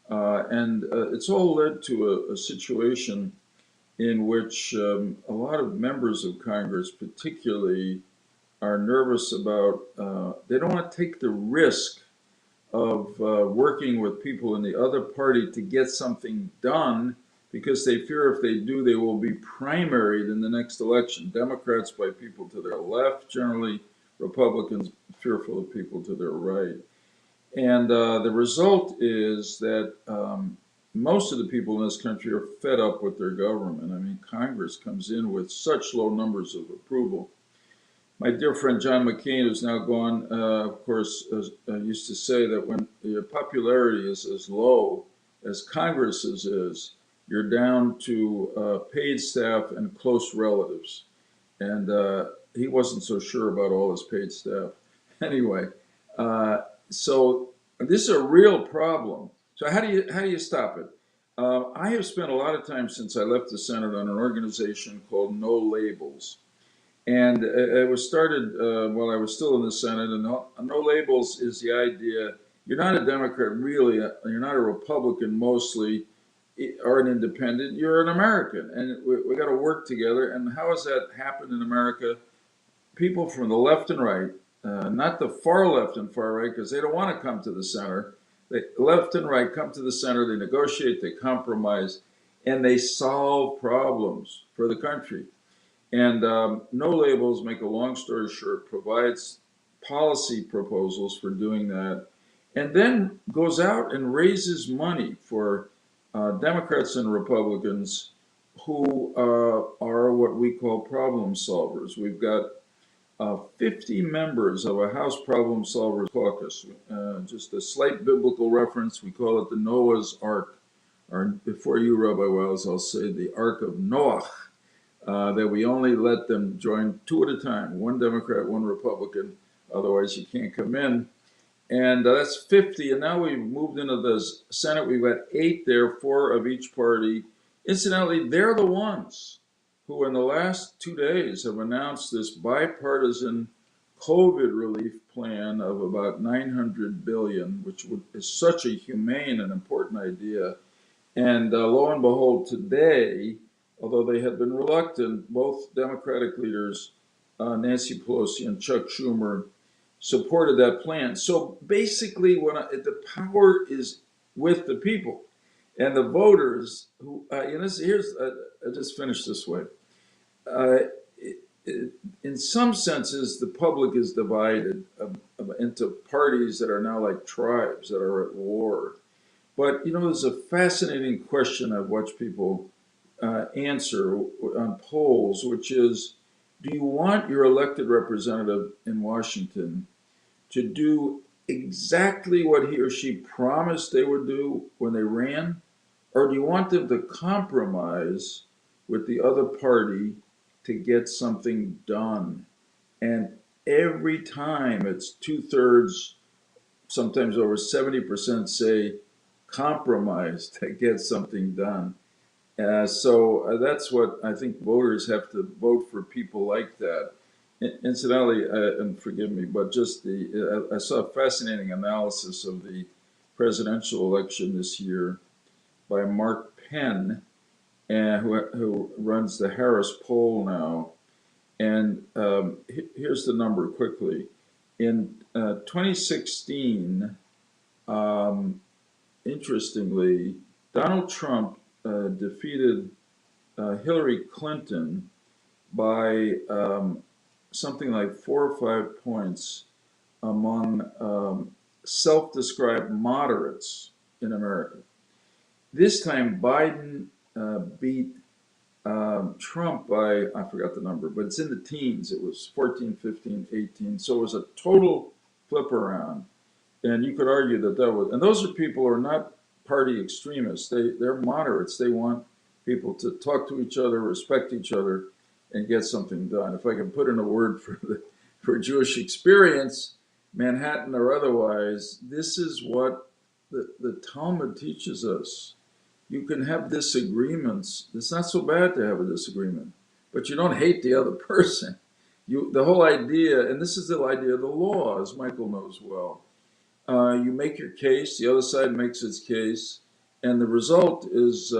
and it's all led to a situation in which a lot of members of Congress, particularly, are nervous about. They don't want to take the risk of working with people in the other party to get something done, because they fear if they do, they will be primaried in the next election. Democrats by people to their left, generally Republicans fearful of people to their right. And the result is that most of the people in this country are fed up with their government. I mean, Congress comes in with such low numbers of approval. My dear friend John McCain, who's now gone, of course, used to say that when your popularity is as low as Congress's is, you're down to paid staff and close relatives. And he wasn't so sure about all his paid staff. Anyway, so this is a real problem. So how do you stop it? I have spent a lot of time since I left the Senate on an organization called No Labels. And it was started while I was still in the Senate. And no Labels is the idea: you're not a Democrat, really. You're not a Republican, mostly, or an independent. You're an American, and we got to work together. And how has that happened in America? people from the left and right, not the far left and far right, because they don't want to come to the center. The left and right come to the center, they negotiate, they compromise, and they solve problems for the country. And No Labels, make a long story short, provides policy proposals for doing that, and then goes out and raises money for Democrats and Republicans who are what we call problem solvers. We've got 50 members of a House Problem Solvers Caucus. Just a slight biblical reference, we call it the Noah's Ark. Or before you, Rabbi Wildes, I'll say the Ark of Noah, that we only let them join two at a time, one Democrat, one Republican, otherwise you can't come in. And that's 50, and now we've moved into the Senate. We've got 8 there, 4 of each party. Incidentally, they're the ones who in the last 2 days have announced this bipartisan COVID relief plan of about $900 billion, which is such a humane and important idea. And lo and behold, today, although they had been reluctant, both Democratic leaders, Nancy Pelosi and Chuck Schumer, supported that plan. So basically, the power is with the people and the voters who, I just finish this way. Uh, in some senses, the public is divided into parties that are now like tribes that are at war. But, there's a fascinating question I've watched people answer on polls, which is, do you want your elected representative in Washington to do exactly what he or she promised they would do when they ran? Or do you want them to compromise with the other party to get something done? And every time it's 2/3, sometimes over 70% say compromise to get something done. So that's what I think voters have to vote for, people like that. Incidentally, and forgive me, but just I saw a fascinating analysis of the presidential election this year by Mark Penn, who runs the Harris poll now. And here's the number quickly. In 2016, interestingly, Donald Trump defeated Hillary Clinton by something like 4 or 5 points among self-described moderates in America. This time, Biden beat Trump by, I forgot the number, but it's in the teens. It was 14, 15, 18. So it was a total flip around. And you could argue that was, and those are people who are not party extremists. They're moderates. They want people to talk to each other, respect each other, and get something done. If I can put in a word for Jewish experience, Manhattan or otherwise, this is what the Talmud teaches us. You can have disagreements. It's not so bad to have a disagreement, but you don't hate the other person. The whole idea, and this is the idea of the law, as Michael knows well. You make your case, the other side makes its case, and the result is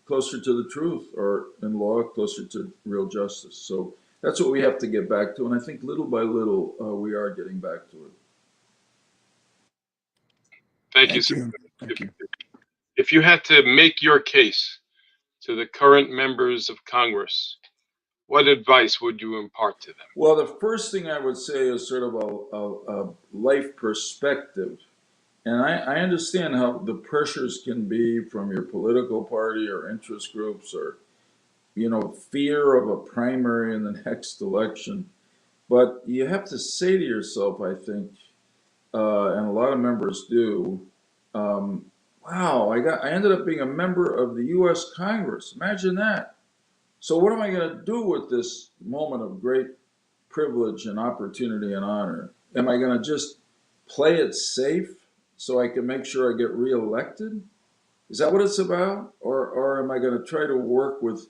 closer to the truth, or in law, closer to real justice. So that's what we have to get back to, and I think little by little we are getting back to it.
Thank you,
Thank
sir.
you. Thank you.
If you had to make your case to the current members of Congress, what advice would you impart to them?
Well, the first thing I would say is sort of a life perspective. And I understand how the pressures can be from your political party or interest groups, or, fear of a primary in the next election. But you have to say to yourself, I think, and a lot of members do, wow, I ended up being a member of the U.S. Congress. Imagine that. So what am I going to do with this moment of great privilege and opportunity and honor? Am I going to just play it safe so I can make sure I get reelected? Is that what it's about? Or am I going to try to work with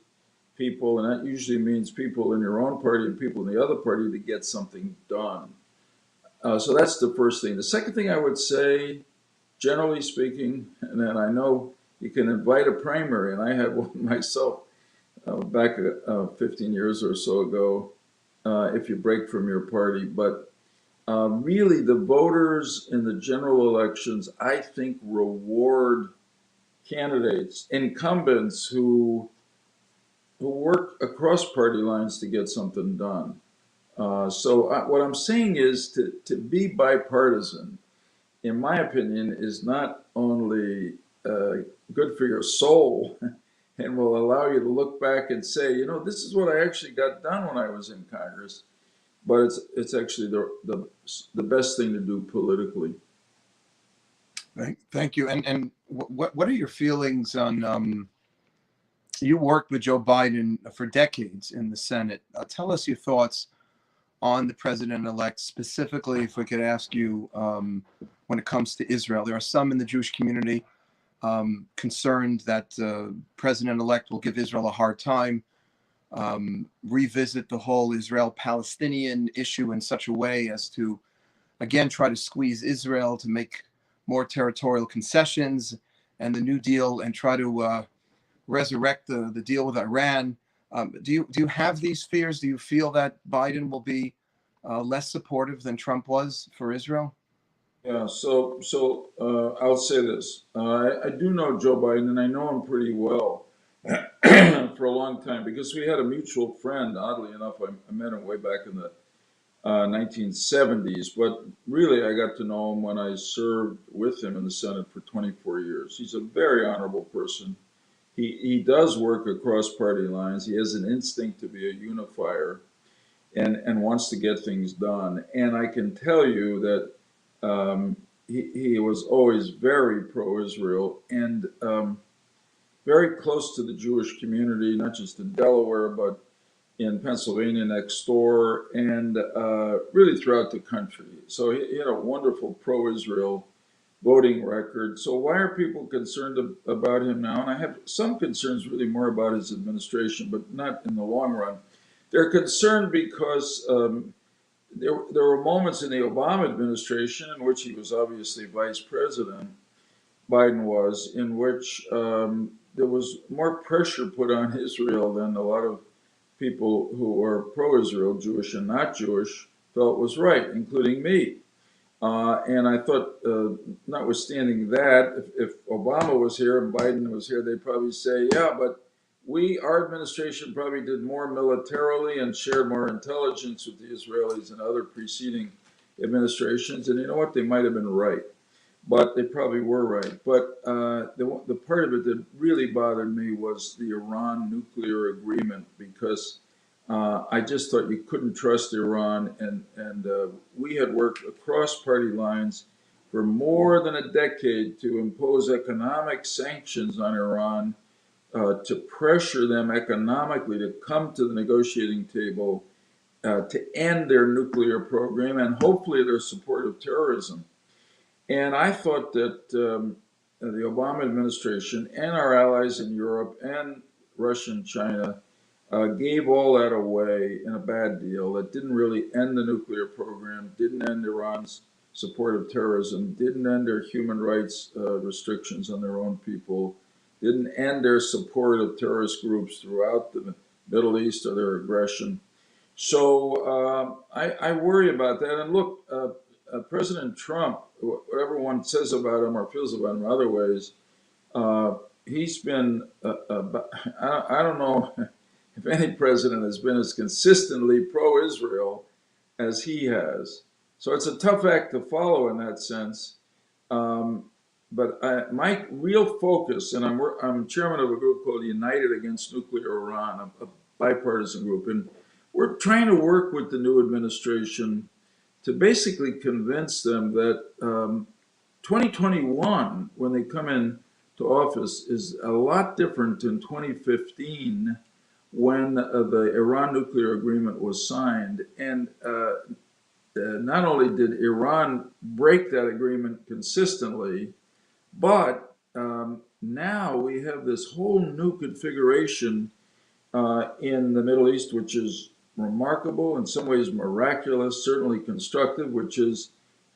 people, and that usually means people in your own party and people in the other party, to get something done? So that's the first thing. The second thing I would say, generally speaking, and then I know you can invite a primary, and I had one myself back 15 years or so ago. if you break from your party. But really, the voters in the general elections, I think, reward candidates, incumbents who work across party lines to get something done. What I'm saying is to be bipartisan, in my opinion, is not only good for your soul and will allow you to look back and say, you know, this is what I actually got done when I was in Congress, but it's actually the best thing to do politically.
Thank you. And what are your feelings on? You worked with Joe Biden for decades in the Senate. Tell us your thoughts on the president-elect, specifically, if we could ask you, when it comes to Israel. There are some in the Jewish community concerned that president-elect will give Israel a hard time, revisit the whole Israel-Palestinian issue in such a way as to, again, try to squeeze Israel to make more territorial concessions and the New Deal, and try to resurrect the deal with Iran. Do you have these fears? Do you feel that Biden will be less supportive than Trump was for Israel?
Yeah, I'll say this. I do know Joe Biden, and I know him pretty well for a long time because we had a mutual friend. Oddly enough, I met him way back in the 1970s, but really I got to know him when I served with him in the Senate for 24 years. He's a very honorable person. He does work across party lines. He has an instinct to be a unifier and wants to get things done. And I can tell you that he was always very pro-Israel and very close to the Jewish community, not just in Delaware, but in Pennsylvania next door, and really throughout the country. So he had a wonderful pro-Israel voting record. So why are people concerned about him now? And I have some concerns really more about his administration, but not in the long run. They're concerned because there were moments in the Obama administration in which he was obviously vice president, Biden was, in which there was more pressure put on Israel than a lot of people who are pro-Israel, Jewish and not Jewish, felt was right, including me. And I thought, notwithstanding that, if Obama was here and Biden was here, they'd probably say, yeah, but our administration probably did more militarily and shared more intelligence with the Israelis than other preceding administrations. And you know what? They might have been right, but they probably were right. But the part of it that really bothered me was the Iran nuclear agreement, because I just thought you couldn't trust Iran, and we had worked across party lines for more than a decade to impose economic sanctions on Iran, to pressure them economically to come to the negotiating table, to end their nuclear program and hopefully their support of terrorism. And I thought that the Obama administration and our allies in Europe and Russia and China gave all that away in a bad deal that didn't really end the nuclear program, didn't end Iran's support of terrorism, didn't end their human rights restrictions on their own people, didn't end their support of terrorist groups throughout the Middle East or their aggression. So I worry about that. And look, President Trump, whatever one says about him or feels about him in other ways, he's been, I don't know if any president has been as consistently pro-Israel as he has. So it's a tough act to follow in that sense. But my real focus, and I'm chairman of a group called United Against Nuclear Iran, a bipartisan group, and we're trying to work with the new administration to basically convince them that 2021, when they come in to office, is a lot different than 2015, when the Iran nuclear agreement was signed. And not only did Iran break that agreement consistently, but now we have this whole new configuration in the Middle East, which is remarkable, in some ways miraculous, certainly constructive, which is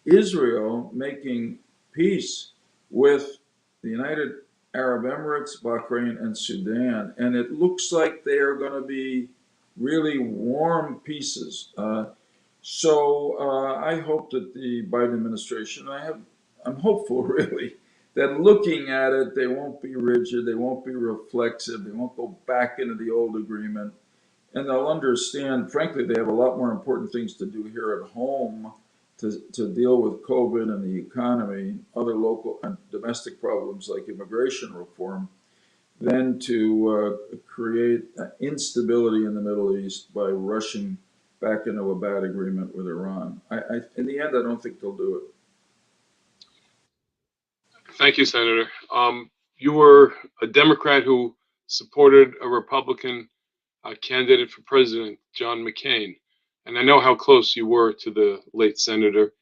Israel making peace with the United Arab Emirates, Bahrain, and Sudan. And it looks like they are going to be really warm pieces. So I hope that the Biden administration, I'm hopeful really, that looking at it, they won't be rigid, they won't be reflexive, they won't go back into the old agreement, and they'll understand, frankly, they have a lot more important things to do here at home to deal with COVID and the economy, other local and domestic problems like immigration reform, than to create instability in the Middle East by rushing back into a bad agreement with Iran. In the end, I don't think they'll do it.
Thank you, Senator. You were a Democrat who supported a Republican candidate for president, John McCain. And I know how close you were to the late senator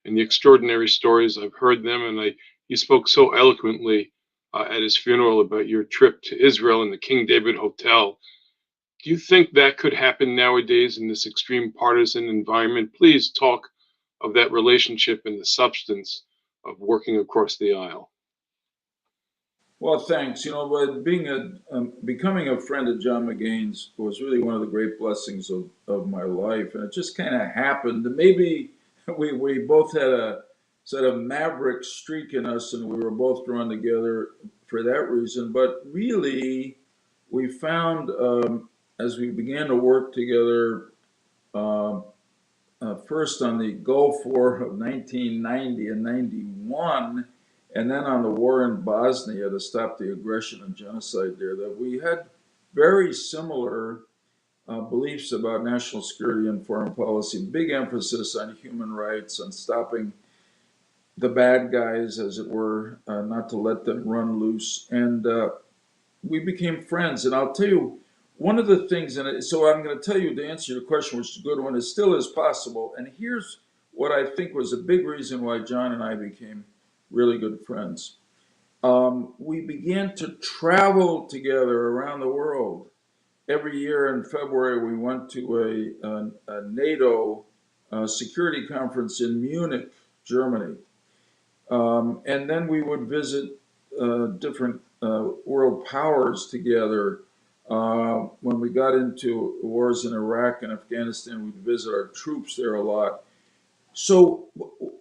and the extraordinary stories. I've heard them, and you spoke so eloquently at his funeral about your trip to Israel and the King David Hotel. Do you think that could happen nowadays in this extreme partisan environment? Please talk of that relationship and the substance of working across the aisle.
Well, thanks. You know, but becoming a friend of John McCain's was really one of the great blessings of my life, and it just kind of happened. Maybe we both had a sort of maverick streak in us, and we were both drawn together for that reason. But really, we found as we began to work together. First on the Gulf War of 1990 and 91, and then on the war in Bosnia to stop the aggression and genocide there, that we had very similar beliefs about national security and foreign policy, big emphasis on human rights, on stopping the bad guys, as it were, not to let them run loose. And we became friends. And I'll tell you, one of the things, and so I'm going to tell you to answer your question, which is a good one, it still is possible. And here's what I think was a big reason why John and I became really good friends. We began to travel together around the world. Every year in February, we went to a NATO security conference in Munich, Germany. And then we would visit different world powers together. When we got into wars in Iraq and Afghanistan, we'd visit our troops there a lot. So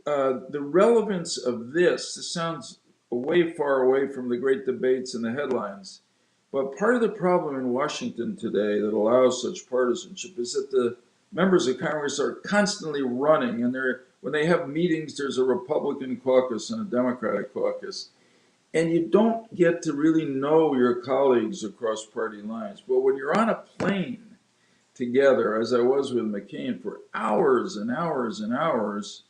the relevance of this sounds way far away from the great debates and the headlines. But part of the problem in Washington today that allows such partisanship is that the members of Congress are constantly running, and when they have meetings, there's a Republican caucus and a Democratic caucus. And you don't get to really know your colleagues across party lines. But when you're on a plane together, as I was with McCain for hours and hours and hours,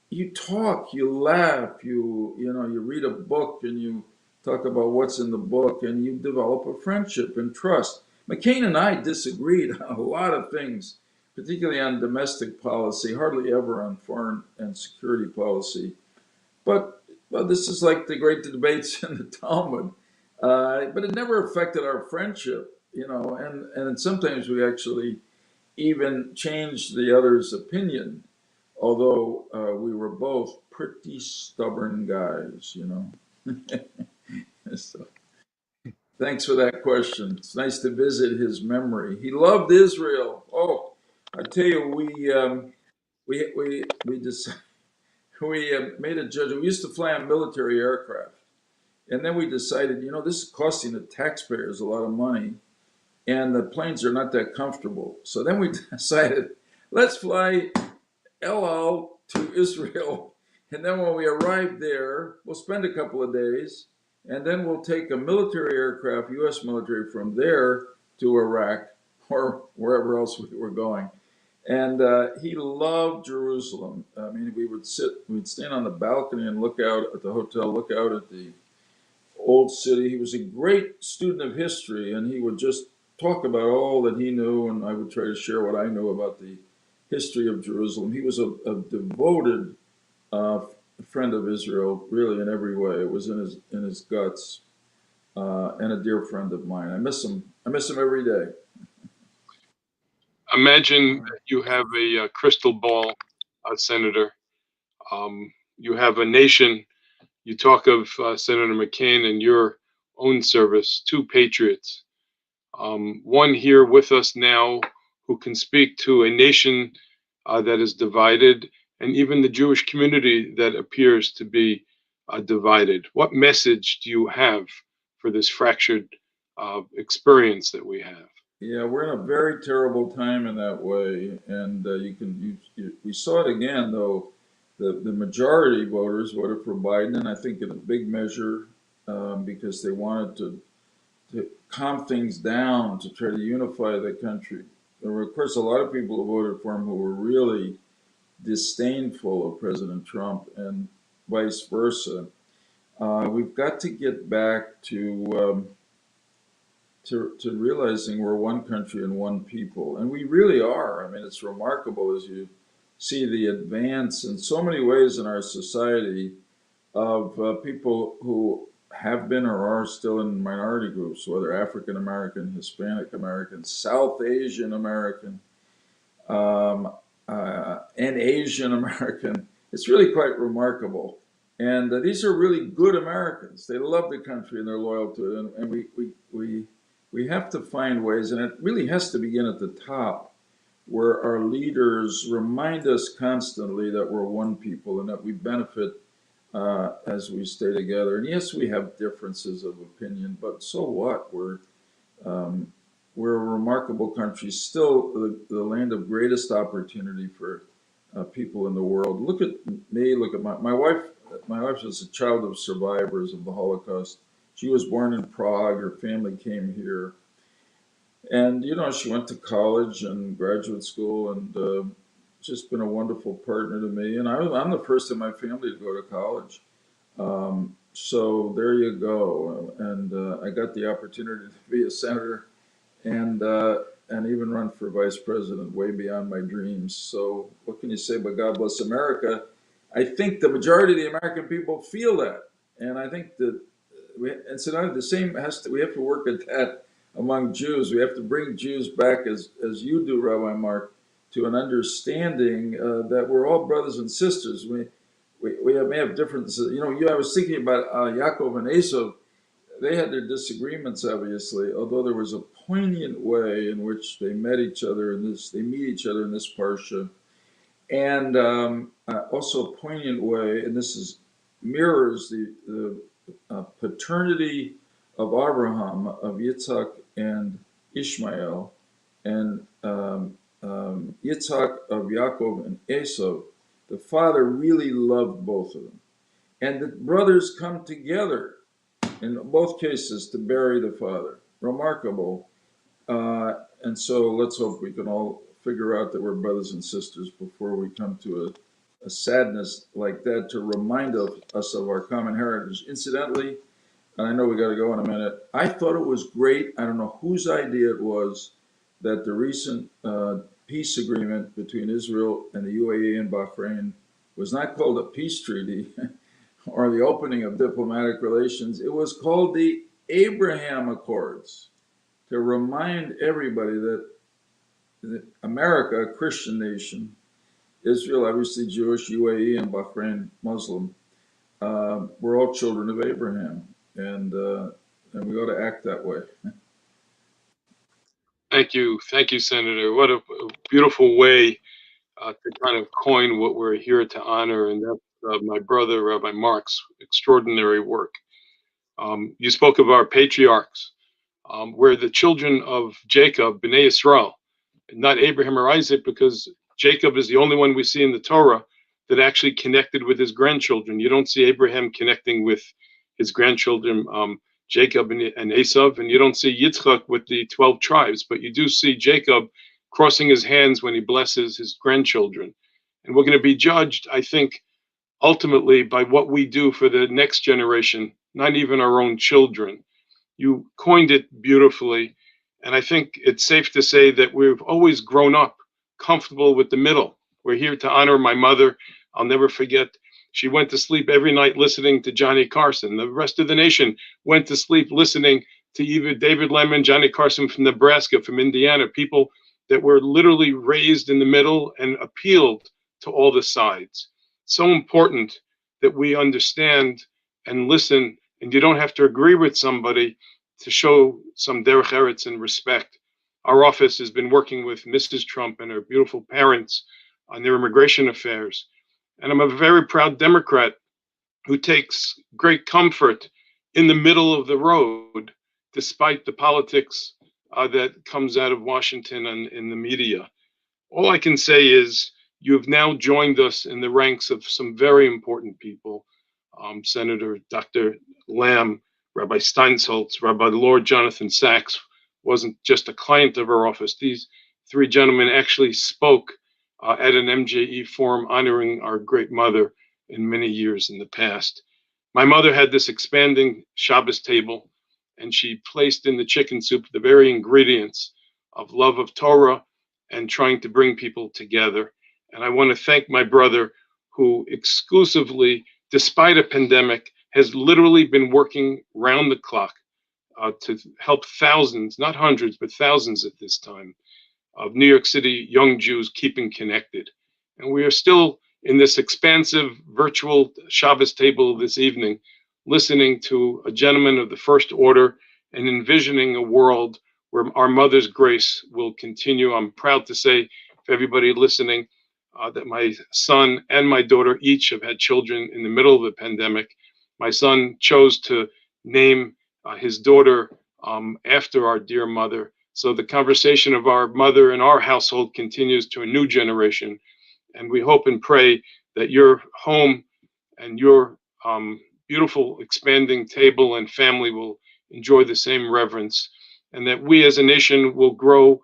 you talk, you laugh, you read a book and you talk about what's in the book, and you develop a friendship and trust. McCain and I disagreed on a lot of things, particularly on domestic policy, hardly ever on foreign and security policy. But this is like the great debates in the Talmud. But it never affected our friendship, and sometimes we actually even changed the other's opinion, although we were both pretty stubborn guys. So, thanks for that question. It's nice to visit his memory. He loved Israel. Oh, I tell you, we just made a judgment. We used to fly on military aircraft, and then we decided, this is costing the taxpayers a lot of money, and the planes are not that comfortable. So then we decided, let's fly El Al to Israel, and then when we arrive there, we'll spend a couple of days, and then we'll take a military aircraft, U.S. military, from there to Iraq or wherever else we were going. And he loved Jerusalem. I mean, we'd stand on the balcony and look out at the hotel, look out at the old city. He was a great student of history, and he would just talk about all that he knew, and I would try to share what I knew about the history of Jerusalem. He was a devoted friend of Israel, really in every way. It was in his guts, and a dear friend of mine. I miss him every day.
Imagine you have a crystal ball, Senator. You have a nation. You talk of Senator McCain and your own service, two patriots. one here with us now who can speak to a nation that is divided, and even the Jewish community that appears to be divided. What message do you have for this fractured experience that we have?
Yeah, we're in a very terrible time in that way, and we saw it again though. The majority voters voted for Biden, and I think in a big measure because they wanted to calm things down to try to unify the country. There were, of course, a lot of people who voted for him who were really disdainful of President Trump, and vice versa. We've got to get back to realizing we're one country and one people, and we really are. I mean, it's remarkable as you see the advance in so many ways in our society of people who have been or are still in minority groups, whether African American, Hispanic American, South Asian American, and Asian American. It's really quite remarkable. And these are really good Americans. They love the country and they're loyal to it. And we have to find ways, and it really has to begin at the top, where our leaders remind us constantly that we're one people and that we benefit as we stay together. And yes, we have differences of opinion, but so what? We're a remarkable country, still the land of greatest opportunity for people in the world. Look at me, look at my wife. My wife was a child of survivors of the Holocaust. She was born in Prague. Her family came here. And, you know, she went to college and graduate school and just been a wonderful partner to me. And I'm the first in my family to go to college. So there you go. And I got the opportunity to be a senator and even run for vice president, way beyond my dreams. So what can you say but God bless America? I think the majority of the American people feel that. And I think that incidentally, the same we have to work at that among Jews. We have to bring Jews back, as you do, Rabbi Mark, to an understanding that we're all brothers and sisters. May have differences. You know, I was thinking about Yaakov and Esau. They had their disagreements, obviously, although there was a poignant way in which they met each other in this. They meet each other in this parsha, and also a poignant way, and mirrors the paternity of Abraham, of Yitzhak and Ishmael, and Yitzhak of Yaakov and Esau. The father really loved both of them, and the brothers come together in both cases to bury the father. Remarkable. And so let's hope we can all figure out that we're brothers and sisters before we come to a sadness like that, to remind us of our common heritage. Incidentally, and I know we got to go in a minute, I thought it was great. I don't know whose idea it was that the recent peace agreement between Israel and the UAE and Bahrain was not called a peace treaty or the opening of diplomatic relations. It was called the Abraham Accords, to remind everybody that America, a Christian nation, Israel, obviously Jewish, UAE, and Bahrain, Muslim, we're all children of Abraham, and we ought to act that way.
Thank you, Senator. What a beautiful way to kind of coin what we're here to honor, and that's my brother, Rabbi Mark's extraordinary work. You spoke of our patriarchs. We're the children of Jacob, Bnei Yisrael, not Abraham or Isaac, because Jacob is the only one we see in the Torah that actually connected with his grandchildren. You don't see Abraham connecting with his grandchildren, Jacob and Esau, and you don't see Yitzchak with the 12 tribes, but you do see Jacob crossing his hands when he blesses his grandchildren. And we're going to be judged, I think, ultimately by what we do for the next generation, not even our own children. You coined it beautifully, and I think it's safe to say that we've always grown up comfortable with the middle. We're here to honor my mother. I'll never forget, she went to sleep every night listening to Johnny Carson. The rest of the nation went to sleep listening to either David Lemon, Johnny Carson from Nebraska, from Indiana, people that were literally raised in the middle and appealed to all the sides. So important that we understand and listen, and you don't have to agree with somebody to show some derech eretz and respect. Our office has been working with Mrs. Trump and her beautiful parents on their immigration affairs. And I'm a very proud Democrat who takes great comfort in the middle of the road, despite the politics that comes out of Washington and in the media. All I can say is you have now joined us in the ranks of some very important people. Senator Dr. Lamb, Rabbi Steinsaltz, Rabbi Lord Jonathan Sachs wasn't just a client of our office. These three gentlemen actually spoke at an MJE forum honoring our great mother in many years in the past. My mother had this expanding Shabbos table, and she placed in the chicken soup the very ingredients of love of Torah and trying to bring people together. And I want to thank my brother, who exclusively, despite a pandemic, has literally been working round the clock to help thousands, not hundreds, but thousands at this time, of New York City young Jews keeping connected. And we are still in this expansive virtual Shabbos table this evening, listening to a gentleman of the First Order and envisioning a world where our mother's grace will continue. I'm proud to say, for everybody listening, that my son and my daughter each have had children in the middle of the pandemic. My son chose to name his daughter after our dear mother. So the conversation of our mother in our household continues to a new generation. And we hope and pray that your home and your beautiful expanding table and family will enjoy the same reverence, and that we as a nation will grow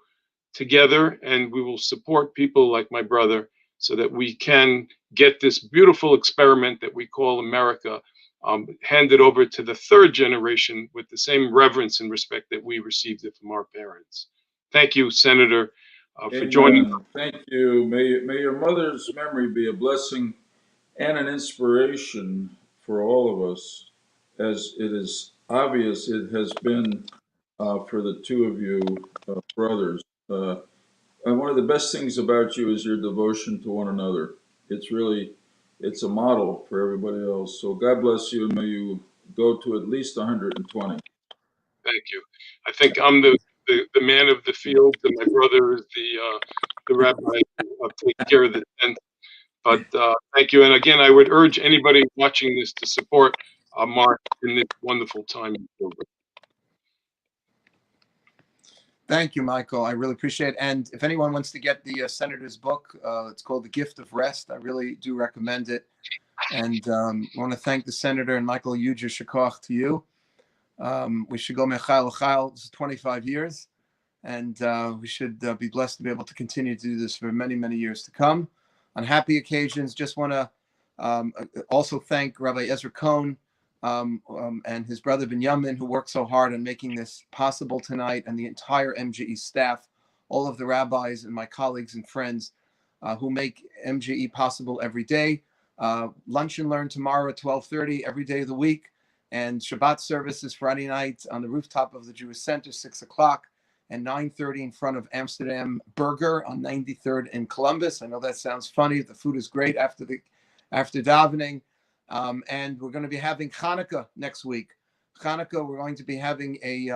together and we will support people like my brother so that we can get this beautiful experiment that we call America handed over to the third generation with the same reverence and respect that we received it from our parents. Thank you, Senator, for joining.
Thank you. May your mother's memory be a blessing and an inspiration for all of us, as it is obvious it has been for the two of you brothers. And one of the best things about you is your devotion to one another. It's a model for everybody else. So God bless you, and may you go to at least 120.
Thank you. I think I'm the man of the field, and my brother is the rabbi taking care of the tent. But thank you. And again, I would urge anybody watching this to support Mark in this wonderful time.
Thank you, Michael. I really appreciate it. And if anyone wants to get the Senator's book, it's called The Gift of Rest. I really do recommend it. And I want to thank the Senator and Michael Yuger Shikoch to you. We should go Mechal Chal. This is 25 years. And we should be blessed to be able to continue to do this for many, many years to come. On happy occasions, just want to also thank Rabbi Ezra Cohn and his brother Binyamin, who worked so hard on making this possible tonight, and the entire MJE staff, all of the rabbis and my colleagues and friends who make MJE possible every day. Lunch and Learn tomorrow at 12:30 every day of the week, and Shabbat services Friday night on the rooftop of the Jewish Center, 6 o'clock, and 9:30 in front of Amsterdam Burger on 93rd in Columbus. I know that sounds funny. The food is great after davening. And we're going to be having Hanukkah next week. Hanukkah, we're going to be having a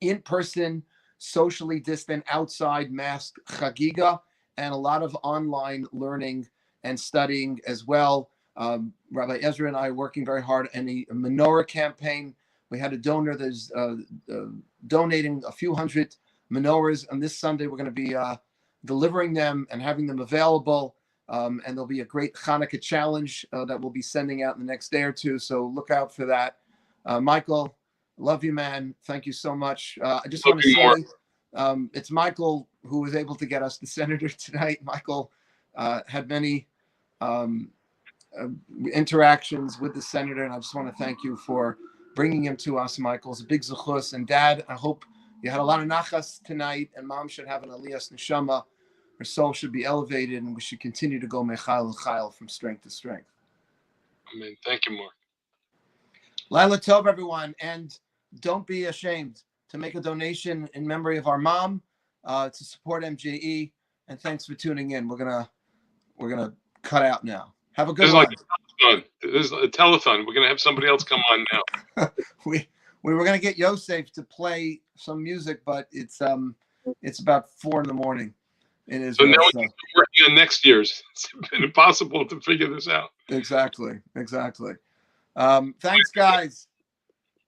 in-person, socially distant, outside masked chagiga, and a lot of online learning and studying as well. Rabbi Ezra and I are working very hard on a menorah campaign. We had a donor that's donating a few hundred menorahs, and this Sunday we're going to be delivering them and having them available. And there'll be a great Hanukkah challenge that we'll be sending out in the next day or two. So look out for that. Michael, love you, man. Thank you so much. I just want to say it's Michael who was able to get us the Senator tonight. Michael had many interactions with the Senator, and I just want to thank you for bringing him to us, Michael. It's a big zechus. And Dad, I hope you had a lot of nachas tonight, and Mom should have an aliyas neshama. Her soul should be elevated, and we should continue to go mechal l'chayil from strength to strength.
Amen. Thank you, Mark.
Laila Tov, everyone, and don't be ashamed to make a donation in memory of our mom to support MJE. And thanks for tuning in. We're gonna cut out now. Have a good one.
This is a telethon. We're gonna have somebody else come on now.
we We were going to get Yosef to play some music, but it's about 4 in.the.morning in
So
Israel.
now
So.
we're working on next year's. It's been impossible to figure this out.
Exactly. Thanks, guys.